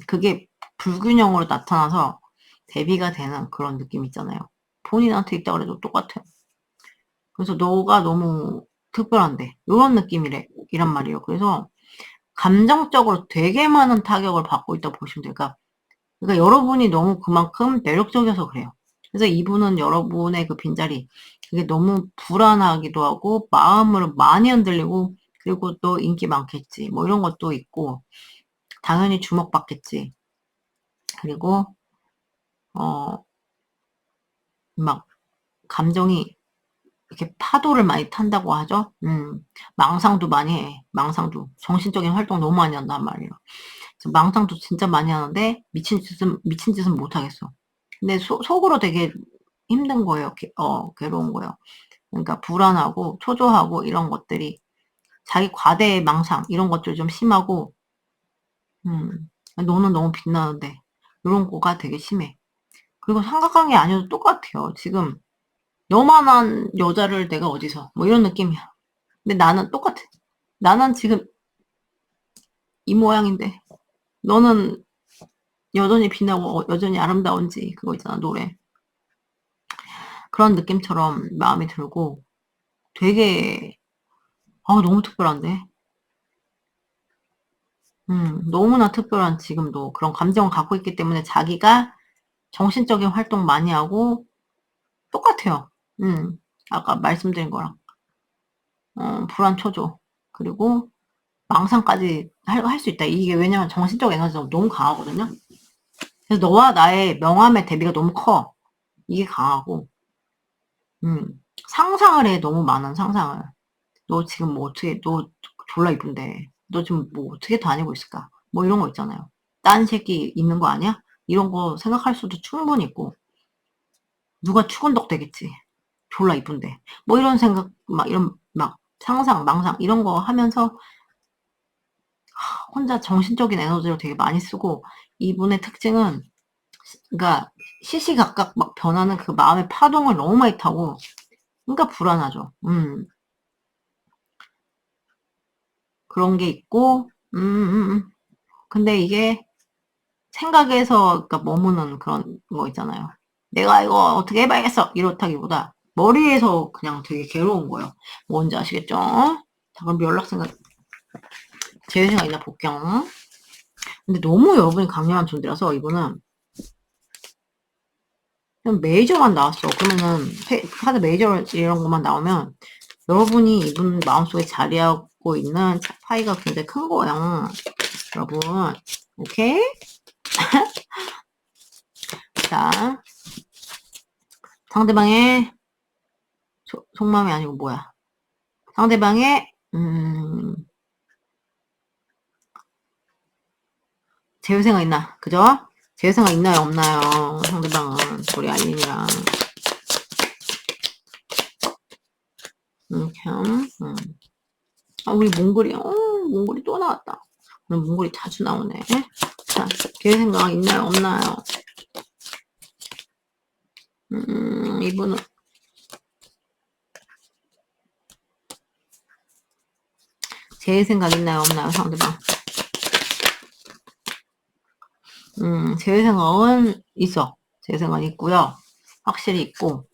S2: 그게 불균형으로 나타나서 대비가 되는 그런 느낌 있잖아요. 본인한테 있다 그래도 똑같아요. 그래서 너가 너무 특별한데, 이런 이란 말이에요. 그래서 감정적으로 되게 많은 타격을 받고 있다고 보시면 돼요. 그러니까 여러분이 너무 그만큼 매력적이어서 그래요. 그래서 이분은 여러분의 그 빈자리, 그게 너무 불안하기도 하고, 마음을 많이 흔들리고, 그리고 또 인기 많겠지. 뭐 이런 것도 있고, 당연히 주목받겠지. 그리고 막 감정이 이렇게 파도를 많이 탄다고 하죠. 망상도 많이 해. 망상도 정신적인 활동 너무 많이 한단 말이에요. 망상도 진짜 많이 하는데 미친 짓은 못 하겠어. 근데 속으로 되게 힘든 거예요. 괴로운 거예요. 그러니까 불안하고 초조하고 이런 것들이 자기 과대의 망상 이런 것들 좀 심하고 너는 너무 빛나는데 이런 거가 되게 심해. 그리고 삼각관계 게 아니어도 똑같아요. 지금 너만한 여자를 내가 어디서 뭐 이런 느낌이야. 근데 나는 똑같아. 나는 지금 이 모양인데 너는 여전히 빛나고 여전히 아름다운지 그거 있잖아 노래. 그런 느낌처럼 마음이 들고 되게 너무 특별한데 너무나 특별한 지금도 그런 감정을 갖고 있기 때문에 자기가 정신적인 활동 많이 하고 똑같아요. 아까 말씀드린 거랑 불안 초조 그리고 망상까지 할 수 있다. 이게 왜냐면 정신적 에너지가 너무 강하거든요. 그래서 너와 나의 명암의 대비가 너무 커. 이게 강하고, 상상을 해. 너무 많은 상상을. 너 지금 너 졸라 이쁜데. 너 지금 뭐 어떻게 다니고 있을까? 뭐 이런 거 있잖아요. 딴 새끼 있는 거 아니야? 이런 거 생각할 수도 충분히 있고, 누가 추근덕 되겠지. 졸라 이쁜데. 뭐 이런 생각, 막 상상, 망상, 이런 거 하면서 혼자 정신적인 에너지를 되게 많이 쓰고 이분의 특징은 그러니까 시시각각 막 변하는 그 마음의 파동을 너무 많이 타고 그러니까 불안하죠. 그런 게 있고 근데 이게 생각에서 그러니까 머무는 그런 거 있잖아요. 내가 이거 어떻게 해봐야겠어 이렇다기보다 머리에서 그냥 되게 괴로운 거예요. 뭔지 아시겠죠? 자 그럼 연락생각 제외생각이나 볼게요. 근데 너무 여러분이 강렬한 존재라서 이분은 그냥 메이저만 나왔어. 그러면은 카드 메이저 이런 것만 나오면 여러분이 이분 마음속에 자리하고 있는 파이가 굉장히 큰 거예요. 여러분. 오케이? 자, 상대방의 속마음이 아니고 뭐야? 상대방의 제외생각 있나? 그죠? 제외생각 있나요? 없나요? 상대방은 우리 아이린이랑 아, 우리 몽골이 몽골이 또 나왔다. 오늘 몽골이 자주 나오네. 자, 제외생각 있나요? 없나요? 이분은 제외생각 있나요? 없나요? 상대방. 제외생각은 있어. 제외생각은 있고요. 확실히 있고.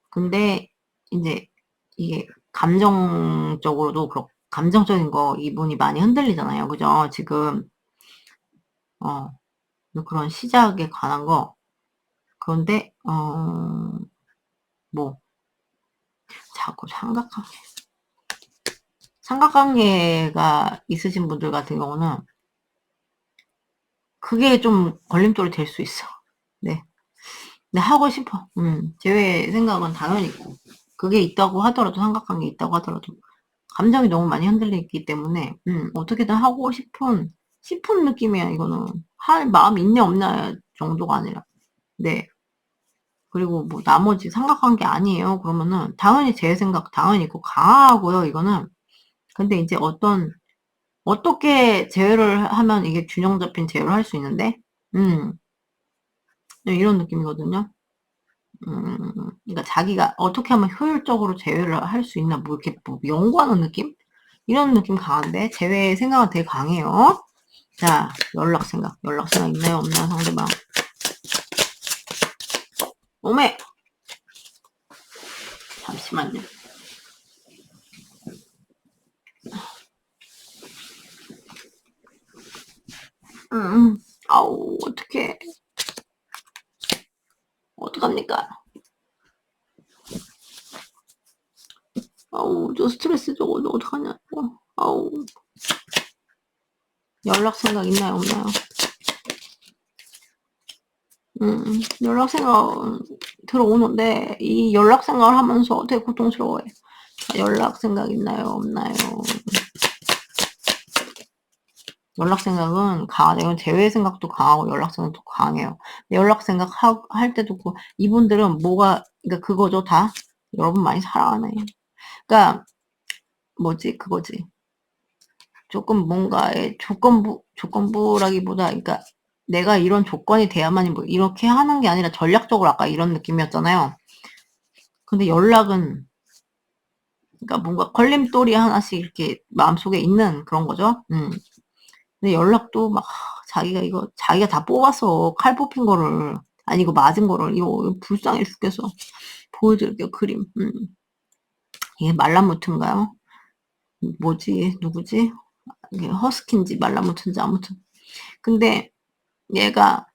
S2: 근데 이제 이게 감정적으로도 그렇고 감정적인 거 이분이 많이 흔들리잖아요. 그죠? 지금 그런 시작에 관한 거. 그런데 뭐 자꾸 삼각관계가 있으신 분들 같은 경우는 그게 좀 걸림돌이 될 수 있어. 네. 근데 하고 싶어. 제외 생각은 당연히 있고. 그게 있다고 하더라도, 삼각관계 있다고 하더라도, 감정이 너무 많이 흔들리기 때문에, 어떻게든 하고 싶은 느낌이야, 이거는. 할 마음이 있냐, 없냐 정도가 아니라. 네. 그리고 뭐, 나머지 삼각관계 아니에요. 그러면은, 당연히 제 생각 당연히 있고, 강하고요, 이거는. 근데 이제 어떻게 제외를 하면 이게 균형 잡힌 제외를 할 수 있는데, 네, 이런 느낌이거든요. 그러니까 자기가 어떻게 하면 효율적으로 제외를 할 수 있나, 뭐 이렇게 뭐 연구하는 느낌? 이런 느낌 강한데, 제외 생각은 되게 강해요. 자, 연락 생각 있나요? 없나요? 상대방. 오메! 잠시만요. 아우, 어떡합니까? 아우, 저 스트레스 저거 어떡하냐고. 아우. 연락 생각 있나요? 없나요? 연락 생각 들어오는데, 이 연락 생각을 하면서 되게 고통스러워요. 연락 생각 있나요? 없나요? 연락 생각은 강하네요. 이건 제외 생각도 강하고 연락 생각도 강해요. 연락 생각 할 때도 이분들은 그러니까 그거죠, 다. 여러분 많이 사랑하네. 그러니까 뭐지, 그거지. 조금 뭔가의 조건부라기보다, 그러니까 내가 이런 조건이 돼야만이 뭐 이렇게 하는 게 아니라 전략적으로 아까 이런 느낌이었잖아요. 근데 연락은 그러니까 뭔가 걸림돌이 하나씩 이렇게 마음속에 있는 그런 거죠. 근데 연락도 막 자기가 다 뽑았어. 칼 뽑힌 거를. 아니 이거 맞은 거를. 이거 불쌍해 죽겠어. 보여드릴게요. 그림. 이게 말라무트인가요? 뭐지? 누구지? 이게 허스키인지 말라무트인지 아무튼. 근데 얘가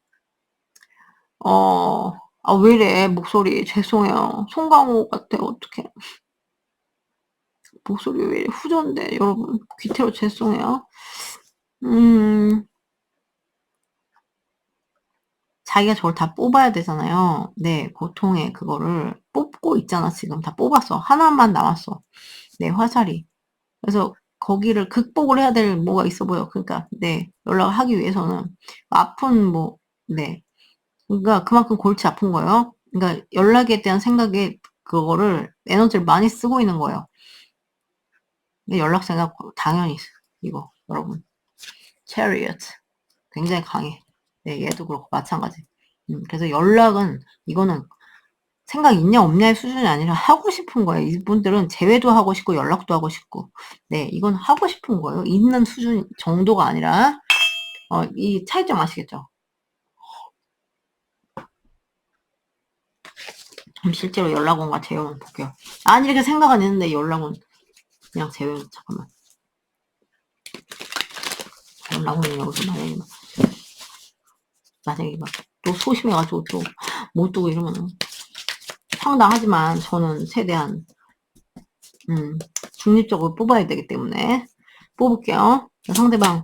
S2: 왜 이래 목소리. 죄송해요. 송강호 같아. 어떡해. 목소리 왜 이래 후전데 여러분. 귀태로 죄송해요. 자기가 저걸 다 뽑아야 되잖아요. 네, 고통의 그거를 뽑고 있잖아. 지금 다 뽑았어. 하나만 남았어. 네, 화살이. 그래서 거기를 극복을 해야 될 뭐가 있어 보여. 그러니까 네, 연락을 하기 위해서는 아픈 네. 그러니까 그만큼 골치 아픈 거예요. 그러니까 연락에 대한 생각에 그거를 에너지를 많이 쓰고 있는 거예요. 연락 생각 당연히 이거 여러분. Chariot 굉장히 강해. 네, 얘도 그렇고 마찬가지. 그래서 연락은 이거는 생각 있냐 없냐의 수준이 아니라 하고 싶은 거예요. 이분들은 제외도 하고 싶고 연락도 하고 싶고. 네, 이건 하고 싶은 거예요. 있는 수준 정도가 아니라 이 차이점 아시겠죠? 실제로 연락 온과 제외만 볼게요. 아니 이렇게 생각은 있는데 연락은 그냥 제외. 잠깐만. 연락은 여기서 만약에 막 또 소심해가지고 또 못 두고 이러면 황당하지만 저는 최대한 중립적으로 뽑아야 되기 때문에 뽑을게요. 상대방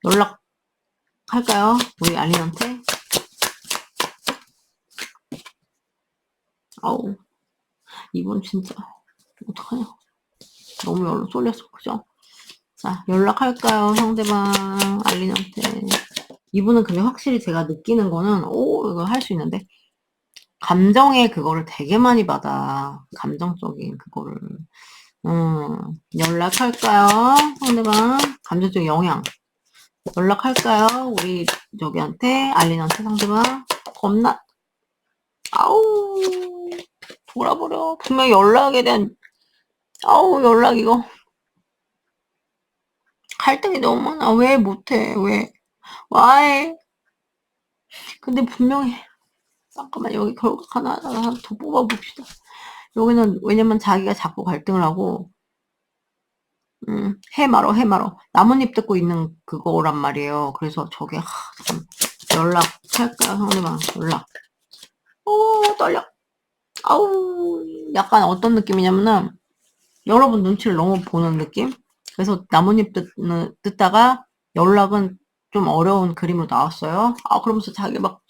S2: 연락할까요? 우리 알린한테. 아우, 이분 진짜 어떡하냐. 너무 쏠렸어, 그죠? 자, 연락할까요? 상대방 알린한테. 이분은 근데 확실히 제가 느끼는 거는 이거 할 수 있는데 감정의 그거를 되게 많이 받아. 감정적인 그거를. 연락할까요? 상대방 감정적 영향. 연락할까요? 우리 저기한테 알린한테 상대방 겁나 아우 돌아버려. 분명히 연락에 대한 연락 이거 갈등이 너무 많아. 왜 못해? 왜? 와이. 근데 분명히 잠깐만 여기 결국 하나 더 뽑아봅시다. 여기는 왜냐면 자기가 자꾸 갈등을 하고 해 말어 나뭇잎 뜯고 있는 그거란 말이에요. 그래서 저게 참 연락할까요? 상대방 연락. 떨려. 아우 약간 어떤 느낌이냐면은 여러분 눈치를 너무 보는 느낌? 그래서 나뭇잎 뜯다가 연락은 좀 어려운 그림으로 나왔어요. 그러면서 자기 막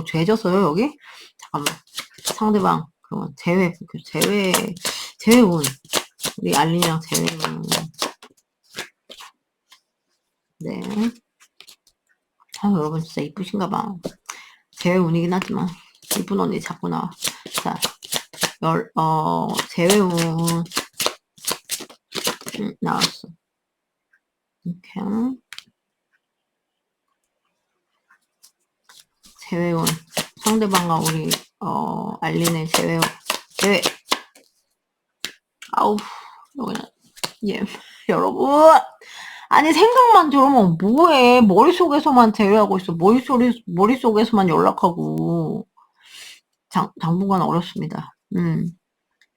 S2: 죄졌어요, 여기? 잠깐만. 상대방, 그러면 제외운. 우리 알린이랑 제외운. 네. 여러분 진짜 이쁘신가 봐. 제외운이긴 하지만, 이쁜 언니 자꾸 나와. 자, 제외운. 나왔어. 이렇게. 제외운. 상대방과 우리, 알린의 제외. 아우, 여기는, 예. 여러분! 아니, 생각만 들으면 뭐해. 머릿속에서만 제외하고 있어. 머릿속에서만 연락하고. 당분간 어렵습니다.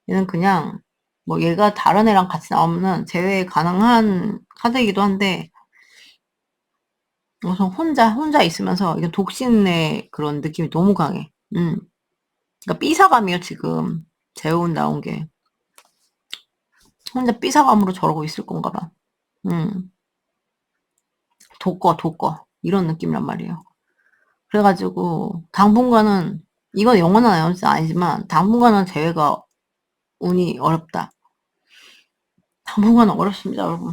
S2: 얘는 그냥, 뭐 얘가 다른 애랑 같이 나오면은 제외 가능한 카드이기도 한데, 우선 혼자 있으면서, 이게 독신의 그런 느낌이 너무 강해. 그러니까 삐사감이요, 지금. 재혼 나온 게. 혼자 삐사감으로 저러고 있을 건가 봐. 독거. 이런 느낌이란 말이에요. 그래가지고, 당분간은, 이건 영원한 에너지는 아니지만, 당분간은 재회가 운이 어렵다. 당분간은 어렵습니다, 여러분.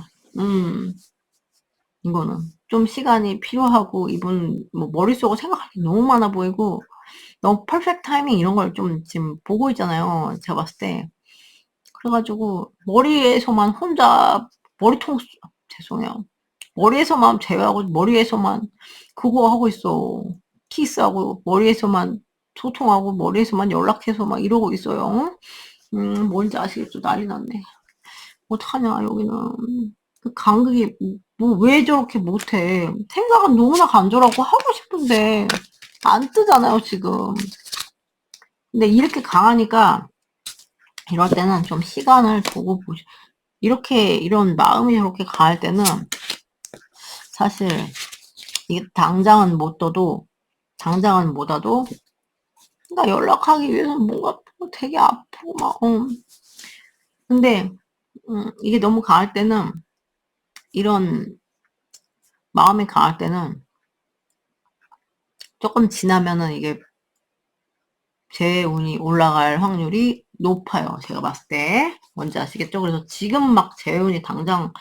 S2: 이거는. 좀 시간이 필요하고, 이분, 뭐, 머릿속으로 생각할 게 너무 많아 보이고, 너무 퍼펙트 타이밍 이런 걸 좀 지금 보고 있잖아요. 제가 봤을 때. 그래가지고, 머리에서만 혼자, 죄송해요. 머리에서만 제외하고, 머리에서만 그거 하고 있어. 키스하고, 머리에서만 소통하고, 머리에서만 연락해서 막 이러고 있어요. 뭔지 아시겠죠? 난리 났네. 어떡하냐, 여기는. 그 간극이, 뭐, 왜 저렇게 못해. 생각은 너무나 간절하고 하고 싶은데, 안 뜨잖아요, 지금. 근데 이렇게 강하니까, 이럴 때는 좀 시간을 두고 이런 마음이 저렇게 강할 때는, 사실, 이게 당장은 못 와도, 그러니까 연락하기 위해서는 뭔가 되게 아프고, 근데, 이게 너무 강할 때는, 이런 마음이 강할 때는, 조금 지나면은 이게 제 운이 올라갈 확률이 높아요. 제가 봤을 때. 뭔지 아시겠죠? 그래서 지금 막 제 운이 당장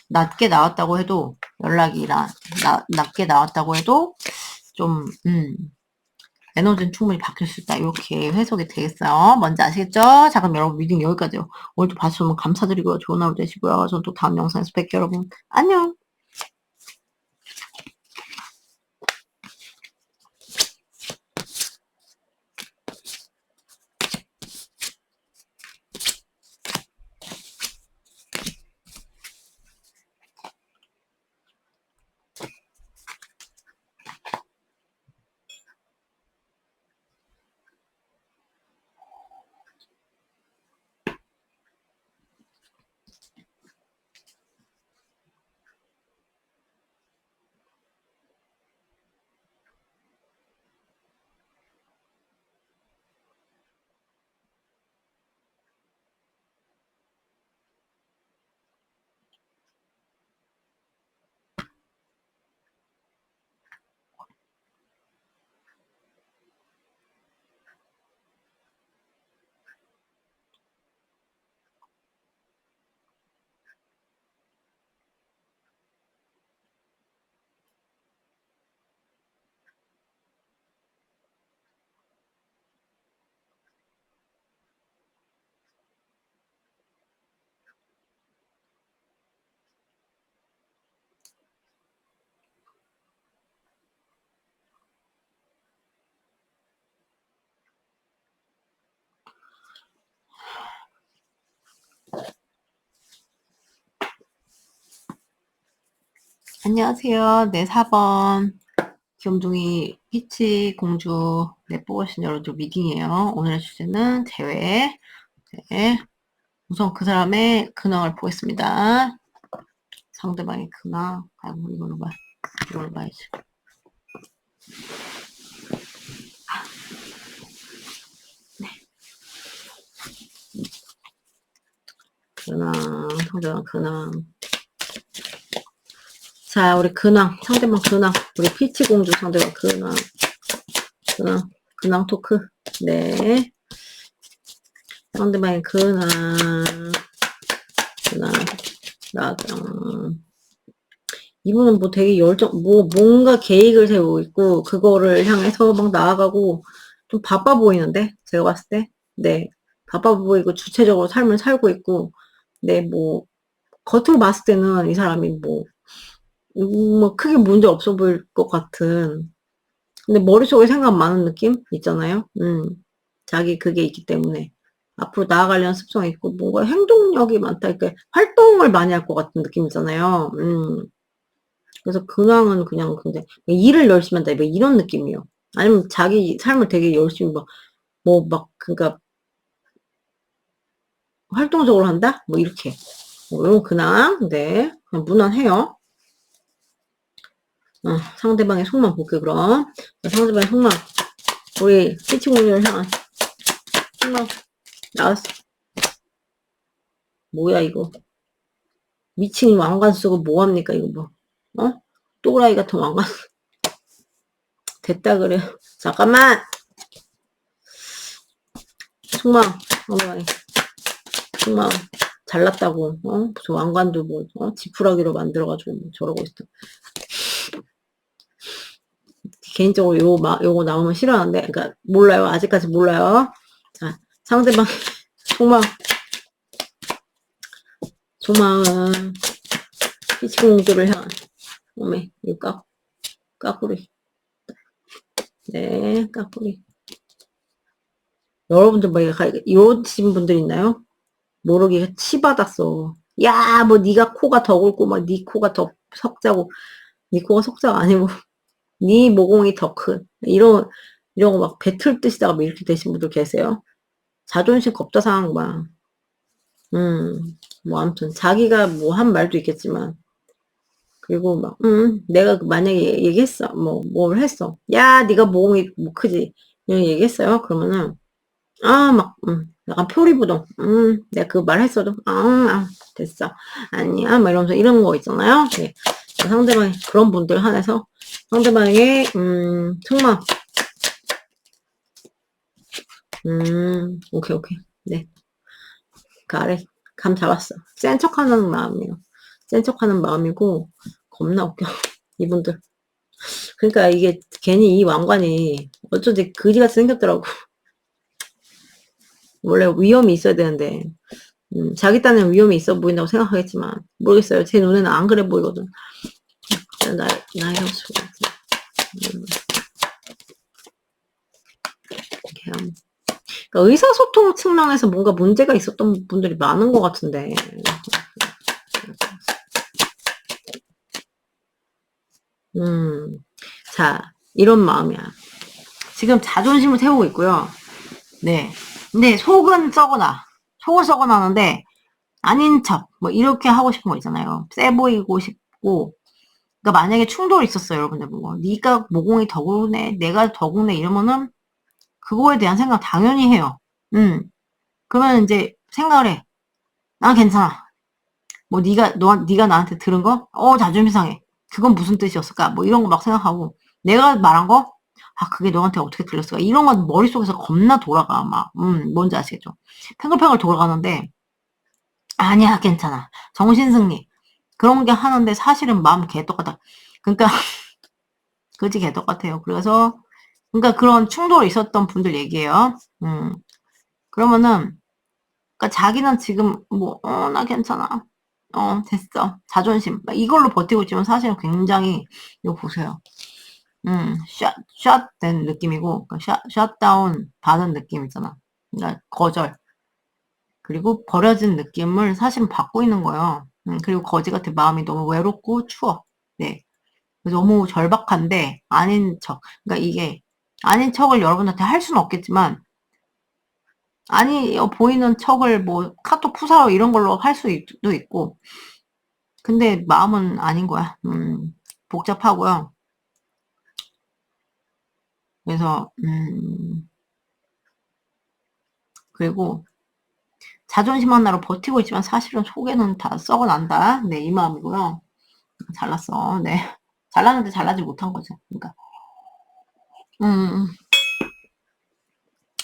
S2: 낮게 나왔다고 해도 연락이 낮게 나왔다고 해도 좀 에너지는 충분히 바뀔 수 있다. 이렇게 해석이 되겠어요. 뭔지 아시겠죠? 자, 그럼 여러분 미팅 여기까지요. 오늘도 봐주셔서 너무 감사드리고요. 좋은 하루 되시고요. 저는 또 다음 영상에서 뵐게요, 여러분. 안녕! 안녕하세요. 네, 4번. 귀염둥이 피치 공주 네, 뽑으신 여러분들 미팅이에요. 오늘의 주제는 재회. 네. 우선 그 사람의 근황을 보겠습니다. 상대방의 근황. 아이고, 이걸로 봐야지. 네. 근황, 상대방 근황. 자, 우리 근황, 상대방 근황. 우리 피치 공주 상대방 근황 토크. 네. 상대방의 근황, 이분은 뭐 되게 뭔가 계획을 세우고 있고, 그거를 향해서 막 나아가고, 좀 바빠 보이는데? 제가 봤을 때? 네. 바빠 보이고, 주체적으로 삶을 살고 있고, 네, 뭐, 겉으로 봤을 때는 이 사람이 뭐, 크게 문제 없어 보일 것 같은, 근데 머릿속에 생각 많은 느낌? 있잖아요? 자기 그게 있기 때문에. 앞으로 나아가려는 습성이 있고, 뭔가 행동력이 많다. 그러니까 활동을 많이 할 것 같은 느낌 있잖아요. 그래서 근황은 그냥 근데 일을 열심히 한다. 뭐 이런 느낌이에요. 아니면 자기 삶을 되게 열심히 그러니까 활동적으로 한다? 뭐 이렇게. 뭐 이런 근황. 네. 그냥 무난해요. 상대방의 속만 볼게, 그럼. 상대방의 속만. 우리 피치공주를 향한 속만. 나왔어. 뭐야, 이거. 미친 왕관 쓰고 뭐합니까, 이거 뭐. 또라이 같은 왕관. 됐다, 그래. 잠깐만! 속마음. 속마음. 잘났다고. 무슨 왕관도 지푸라기로 만들어가지고 저러고 있어. 개인적으로 요거 나오면 싫어하는데, 그러니까 몰라요. 아직까지 몰라요. 자, 상대방 속마음 피치공주를 향한 어메 이거 까꾸리. 네, 까꾸리. 여러분들 뭐 이러신 분들 있나요? 모르게 치받았어. 야, 뭐 네가 코가 더 굵고 막 네 코가 더 석자고, 네 코가 석자가 아니고 네 모공이 더 큰, 이런 거 막 배틀 뜨시다가 뭐 이렇게 되신 분들 계세요. 자존심 겁다 상한 거야. 뭐 아무튼 자기가 뭐 한 말도 있겠지만, 그리고 막 내가 만약에 얘기했어, 뭘 했어, 야 네가 모공이 뭐 크지, 이런 얘기했어요. 그러면은 약간 표리부동. 내가 그 말 했어도, 됐어. 아니야. 막 이러면서 이런 거 있잖아요. 네. 상대방이, 그런 분들 한해서 상대방의, 속마음. 오케이. 네. 그 아래, 감 잡았어. 센 척 하는 마음이에요. 센 척 하는 마음이고, 겁나 웃겨. 이분들. 그러니까 이게 괜히 이 왕관이 어쩐지 그지같이 생겼더라고. 원래 위험이 있어야 되는데, 자기 딴에는 위험이 있어 보인다고 생각하겠지만, 모르겠어요. 제 눈에는 안 그래 보이거든. 나이가 수가 그러니까 의사소통 측면에서 뭔가 문제가 있었던 분들이 많은 것 같은데. 자, 이런 마음이야. 지금 자존심을 세우고 있고요. 네. 근데 속은 썩어나는데, 아닌 척, 뭐, 이렇게 하고 싶은 거 있잖아요. 세 보이고 싶고. 그러니까 만약에 충돌이 있었어요, 여러분들. 네가 모공이 더 굵네, 내가 더 굵네, 이러면은, 그거에 대한 생각 당연히 해요. 그러면 이제 생각을 해. 난 괜찮아. 뭐 네가 나한테 들은 거? 자존심 상해. 그건 무슨 뜻이었을까? 뭐 이런 거 막 생각하고, 내가 말한 거? 그게 너한테 어떻게 들렸을까? 이런 건 머릿속에서 겁나 돌아가. 막 뭔지 아시겠죠? 팽글팽글 돌아가는데, 아니야, 괜찮아. 정신승리. 그런 게 하는데 사실은 마음 개떡같아. 그러니까 그지 개떡같아요. 그러니까 그런 충돌이 있었던 분들 얘기예요. 그러면은, 그러니까 자기는 지금 나 괜찮아. 됐어. 자존심. 이걸로 버티고 있지만 사실은 굉장히, 이거 보세요. 샷된 느낌이고, 그러니까 샷다운 받은 느낌 있잖아. 그러니까 거절. 그리고 버려진 느낌을 사실은 받고 있는 거예요. 그리고 거지 같은 마음이 너무 외롭고 추워. 네. 너무 절박한데, 아닌 척. 그러니까 이게, 아닌 척을 여러분한테 할 수는 없겠지만, 아니, 보이는 척을 뭐, 카톡 푸사로 이런 걸로 할 수도 있고, 근데 마음은 아닌 거야. 복잡하고요. 그래서, 그리고, 자존심 하나로 버티고 있지만 사실은 속에는 다 썩어난다. 네, 이 마음이고요. 잘났어. 네. 잘났는데 잘나지 못한 거죠. 그러니까. 음,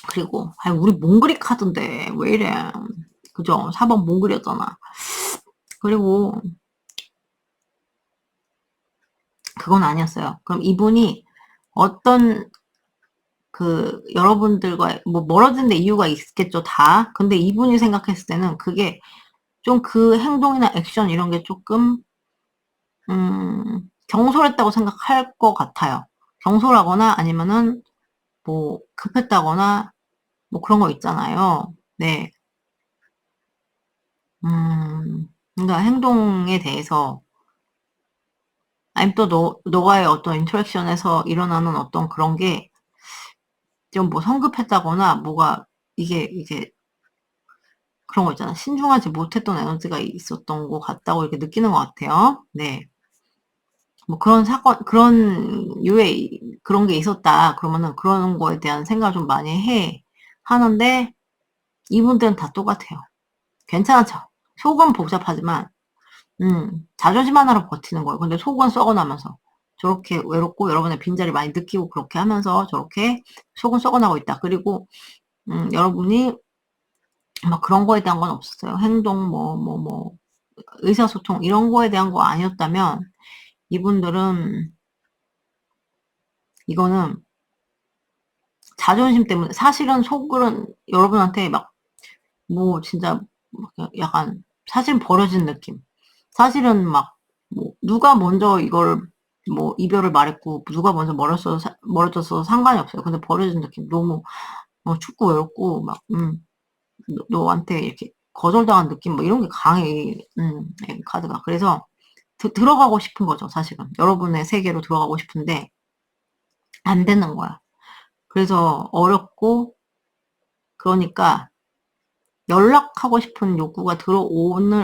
S2: 그리고, 우리 몽글이 카드인데, 왜 이래. 그죠? 4번 몽글이었잖아. 그리고, 그건 아니었어요. 그럼 이분이 어떤, 여러분들과, 뭐, 멀어진 데 이유가 있겠죠, 다. 근데 이분이 생각했을 때는 그게 좀 그 행동이나 액션 이런 게 조금, 경솔했다고 생각할 것 같아요. 경솔하거나 아니면은, 뭐, 급했다거나, 뭐 그런 거 있잖아요. 네. 그러니까 행동에 대해서, 아니면 또 너와의 어떤 인터랙션에서 일어나는 어떤 그런 게 좀 뭐 성급했다거나 뭐가 이게 그런 거 있잖아. 신중하지 못했던 에너지가 있었던 것 같다고 이렇게 느끼는 것 같아요. 네. 뭐 그런 사건, 그런 유의 그런 게 있었다. 그러면은 그런 거에 대한 생각을 좀 많이 하는데 이분들은 다 똑같아요. 괜찮죠? 속은 복잡하지만 자존심 하나로 버티는 거예요. 근데 속은 썩어나면서 저렇게 외롭고 여러분의 빈자리 많이 느끼고 그렇게 하면서 저렇게 속은 썩어나고 있다. 그리고 여러분이 막 그런 거에 대한 건 없었어요. 행동 뭐 의사소통 이런 거에 대한 거 아니었다면 이분들은 이거는 자존심 때문에 사실은 속은 여러분한테 막 뭐 진짜 약간 사실 버려진 느낌. 사실은 막 뭐 누가 먼저 이걸 뭐 이별을 말했고 누가 먼저 멀어져서 상관이 없어요. 근데 버려진 느낌 너무 춥고 외롭고 막 너한테 이렇게 거절당한 느낌 뭐 이런 게 강해. 카드가. 그래서 들어가고 싶은 거죠, 사실은. 여러분의 세계로 들어가고 싶은데 안 되는 거야. 그래서 어렵고 그러니까 연락하고 싶은 욕구가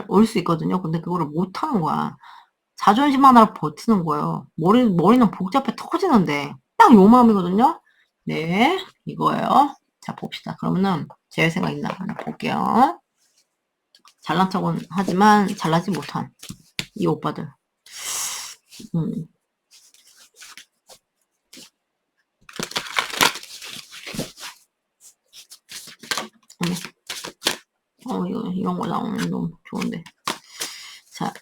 S2: 올 수 있거든요. 근데 그거를 못 하는 거야. 자존심 하나로 버티는 거예요. 머리는 복잡해 터지는데. 딱 요 마음이거든요. 네, 이거예요. 자, 봅시다. 그러면은, 제 생각 있나? 하나 볼게요. 잘난 척은 하지만, 잘나지 못한, 이 오빠들. 음. 이런 거 나오면 너무 좋은데. 자,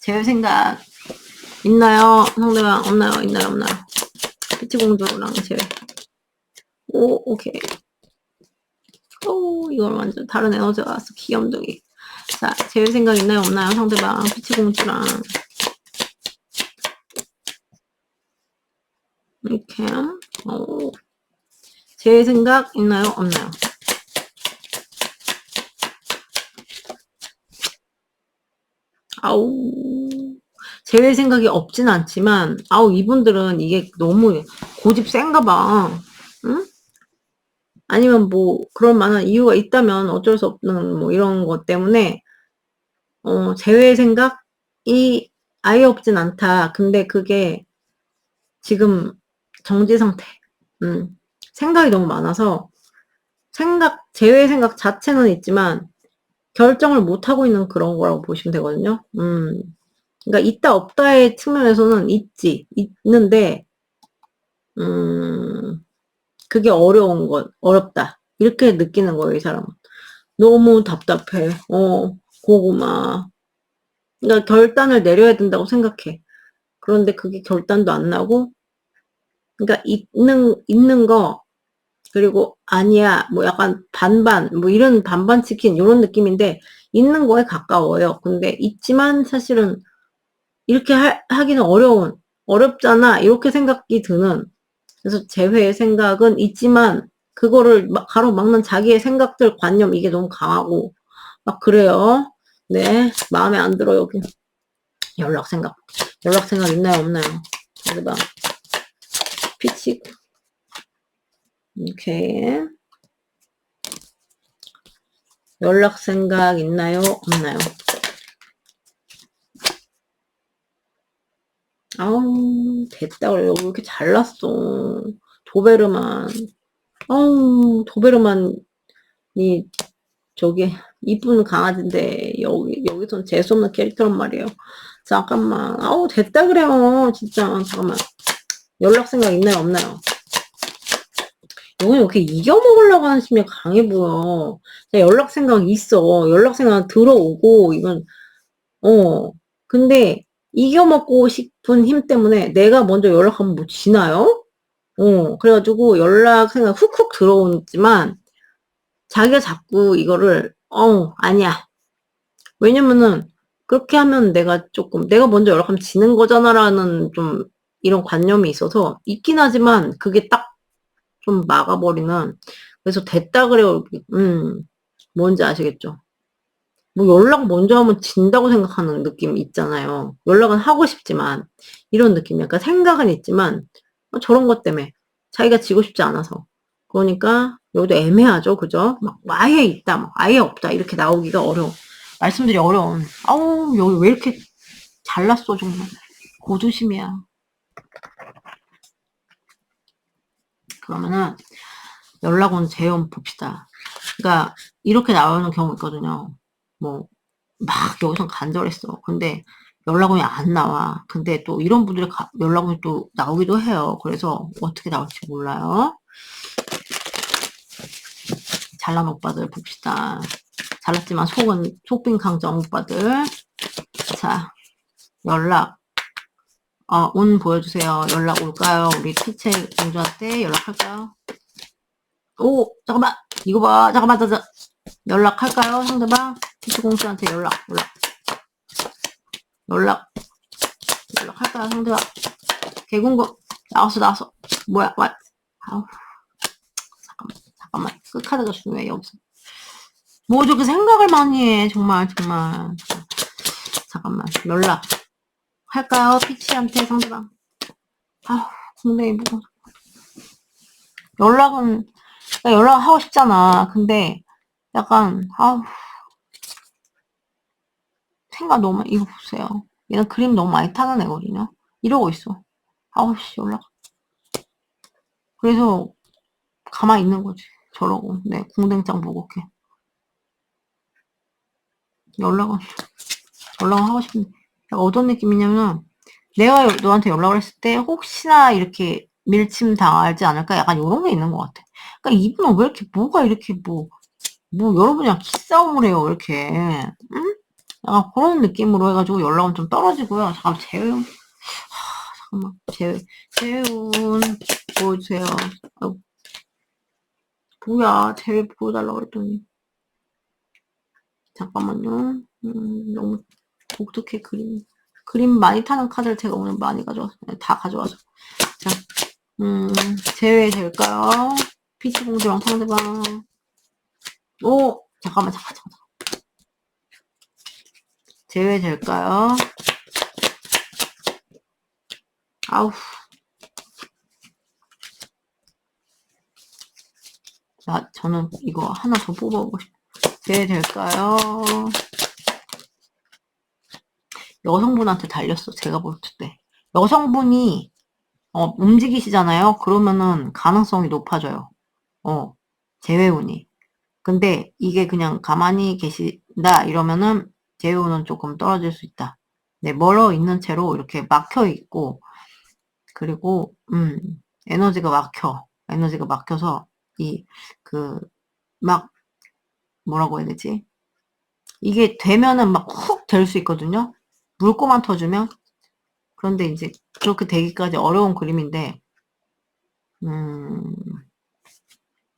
S2: 제 생각 있나요? 상대방 없나요? 있나요? 없나요? 피치공주랑 제외. 오, 오케이. 오, 이걸 완전 다른 에너지가 왔어. 귀염둥이. 자, 제외 생각 있나요? 없나요? 상대방 피치공주랑. 이렇게. 오. 제외 생각 있나요? 없나요? 아우. 제외 생각이 없진 않지만, 아우, 이분들은 이게 너무 고집 센가 봐. 응? 아니면 뭐, 그럴 만한 이유가 있다면 어쩔 수 없는 뭐 이런 것 때문에, 제외 생각이 아예 없진 않다. 근데 그게 지금 정지 상태. 생각이 너무 많아서, 제외 생각 자체는 있지만, 결정을 못하고 있는 그런 거라고 보시면 되거든요. 그러니까 있다 없다의 측면에서는 있는데, 그게 어렵다. 이렇게 느끼는 거예요, 이 사람은. 너무 답답해. 고구마. 그러니까 결단을 내려야 된다고 생각해. 그런데 그게 결단도 안 나고, 그러니까 있는 거, 그리고 아니야, 뭐 약간 반반, 뭐 이런 반반 치킨, 이런 느낌인데, 있는 거에 가까워요. 근데 있지만 사실은 이렇게 하기는 어렵잖아. 이렇게 생각이 드는. 그래서 제회의 생각은 있지만, 그거를 가로막는 자기의 생각들, 관념, 이게 너무 강하고, 막 그래요. 네. 마음에 안 들어, 여기. 연락 생각 있나요, 없나요? 상대방. 피치. 오케이. 연락 생각 있나요, 없나요? 아우, 됐다 그래요. 왜 이렇게 잘났어. 도베르만. 아우, 도베르만이 저기 이쁜 강아지인데 여기선 재수없는 캐릭터란 말이에요. 잠깐만. 아우, 됐다 그래요. 진짜. 잠깐만. 연락 생각 있나요, 없나요? 이건 이렇게 이겨먹으려고 하는 심리가 강해 보여. 연락 생각 있어. 연락 생각 들어오고, 이건, 근데 이겨먹고 싶은 힘 때문에 내가 먼저 연락하면 뭐 지나요? 그래가지고 연락 생각 훅훅 들어오지만, 자기가 자꾸 이거를, 아니야. 왜냐면은, 그렇게 하면 내가 먼저 연락하면 지는 거잖아라는 좀, 이런 관념이 있어서, 있긴 하지만, 그게 딱 좀 막아버리는. 그래서 됐다 그래요. 뭔지 아시겠죠? 뭐 연락 먼저 하면 진다고 생각하는 느낌이 있잖아요. 연락은 하고 싶지만 이런 느낌. 약간 생각은 있지만 저런 것 때문에 자기가 지고 싶지 않아서. 그러니까 여기도 애매하죠, 그죠? 막 아예 있다, 막 아예 없다 이렇게 나오기가 어려워. 말씀드리 어려운. 아우, 여기 왜 이렇게 잘났어 정말. 고조심이야. 그러면은 연락 온 재연 봅시다. 그러니까 이렇게 나오는 경우 있거든요. 뭐 막 여기선 간절했어. 근데 연락원이 안 나와. 근데 또 이런 분들의 연락원이 또 나오기도 해요. 그래서 어떻게 나올지 몰라요. 잘난 오빠들 봅시다. 잘났지만 속빈 강정 오빠들. 자, 연락. 온 보여주세요. 연락 올까요? 우리 티체 공주한테 연락할까요? 오, 잠깐만. 이거 봐. 잠깐만. 연락할까요? 상대방? 티체 공주한테 연락할까요? 상대방? 개궁금. 나왔어. 뭐야, 아우, 잠깐만. 끝카드가 중요해, 여기서. 뭐 저렇게 생각을 많이 해, 정말. 잠깐만. 연락. 할까요? 피치한테 상대방. 아우, 궁뎅이 무거워. 연락하고 싶잖아. 근데, 약간, 생각 너무, 이거 보세요. 얘는 그림 너무 많이 타는 애거든요. 이러고 있어. 아우씨, 그래서, 가만히 있는 거지. 저러고. 네, 궁뎅짱 보고, 이렇게. 연락은 하고 싶은데. 어떤 느낌이냐면, 내가 너한테 연락을 했을 때, 혹시나 이렇게 밀침 당하지 않을까? 약간 이런 게 있는 것 같아. 그러니까 이분은 왜 이렇게, 뭐가 이렇게 여러분이랑 기싸움을 해요, 이렇게. 응? 약간 그런 느낌으로 해가지고 연락은 좀 떨어지고요. 잠깐만, 재훈, 보여주세요. 뭐야, 재회 보여달라고 했더니. 잠깐만요. 너무 독특해, 그림 많이 타는 카드를 제가 오늘 많이 다 가져와서. 자, 제외될까요? 피치 공주랑 상대방. 오, 잠깐만. 제외될까요? 아우. 자, 저는 이거 하나 더 뽑아보고 싶어요. 제외될까요? 여성분한테 달렸어, 제가 볼 때. 여성분이, 움직이시잖아요? 그러면은 가능성이 높아져요. 재회운이. 근데 이게 그냥 가만히 계신다 이러면은 재회운은 조금 떨어질 수 있다. 네, 멀어 있는 채로 이렇게 막혀 있고, 그리고, 에너지가 막혀서, 막, 뭐라고 해야 되지? 이게 되면은 막 훅 될 수 있거든요? 물꼬만 터주면? 그런데 이제 그렇게 되기까지 어려운 그림인데,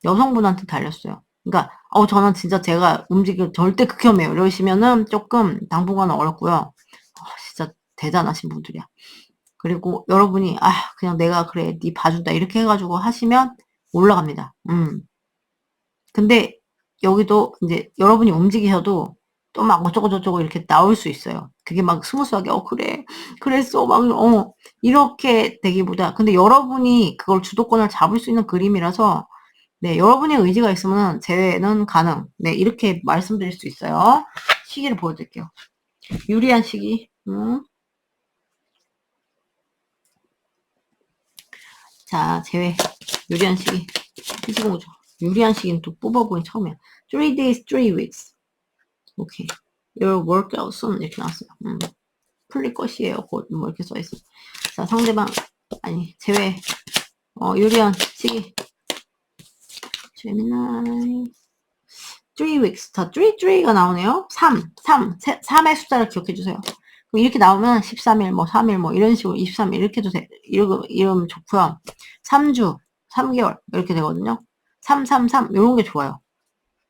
S2: 여성분한테 달렸어요. 그러니까, 저는 진짜 제가 절대 극혐해요. 이러시면은 조금 당분간은 어렵고요. 진짜 대단하신 분들이야. 그리고 여러분이, 그냥 내가 그래, 니 봐준다. 이렇게 해가지고 하시면 올라갑니다. 근데 여기도 이제 여러분이 움직이셔도 또 막 어쩌고저쩌고 이렇게 나올 수 있어요. 그게 막 스무스하게, 그래, 그랬어, 막, 이렇게 되기보다. 근데 여러분이 그걸 주도권을 잡을 수 있는 그림이라서, 네, 여러분의 의지가 있으면 재회는 가능. 네, 이렇게 말씀드릴 수 있어요. 시기를 보여드릴게요. 유리한 시기. 자, 재회. 유리한 시기. 피지공조. 유리한 시기는 또 뽑아보니 처음이야. 3 days, 3 weeks. 오케이. Your workout soon. 이렇게 나왔어요. 풀릴 것이에요. 곧, 뭐, 이렇게 써있어. 자, 상대방. 아니, 재회. 유리한 시기. Gemini. 3 weeks. 자, 3가 나오네요. 3의 숫자를 기억해주세요. 그럼 이렇게 나오면 13일, 뭐, 3일, 뭐, 이런 식으로 23일, 이렇게 해도 돼. 이러면 좋고요. 3주, 3개월, 이렇게 되거든요. 3, 요런 게 좋아요.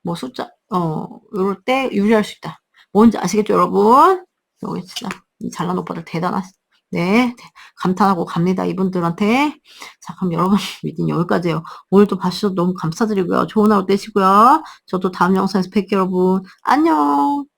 S2: 뭐, 숫자, 요럴 때 유리할 수 있다. 뭔지 아시겠죠, 여러분? 여기 진짜, 이 잘난 오빠들 대단하시, 네, 감탄하고 갑니다, 이분들한테. 자, 그럼 여러분, 미팅 여기까지예요. 오늘도 봐주셔서 너무 감사드리고요. 좋은 하루 되시고요. 저도 다음 영상에서 뵐게요, 여러분. 안녕!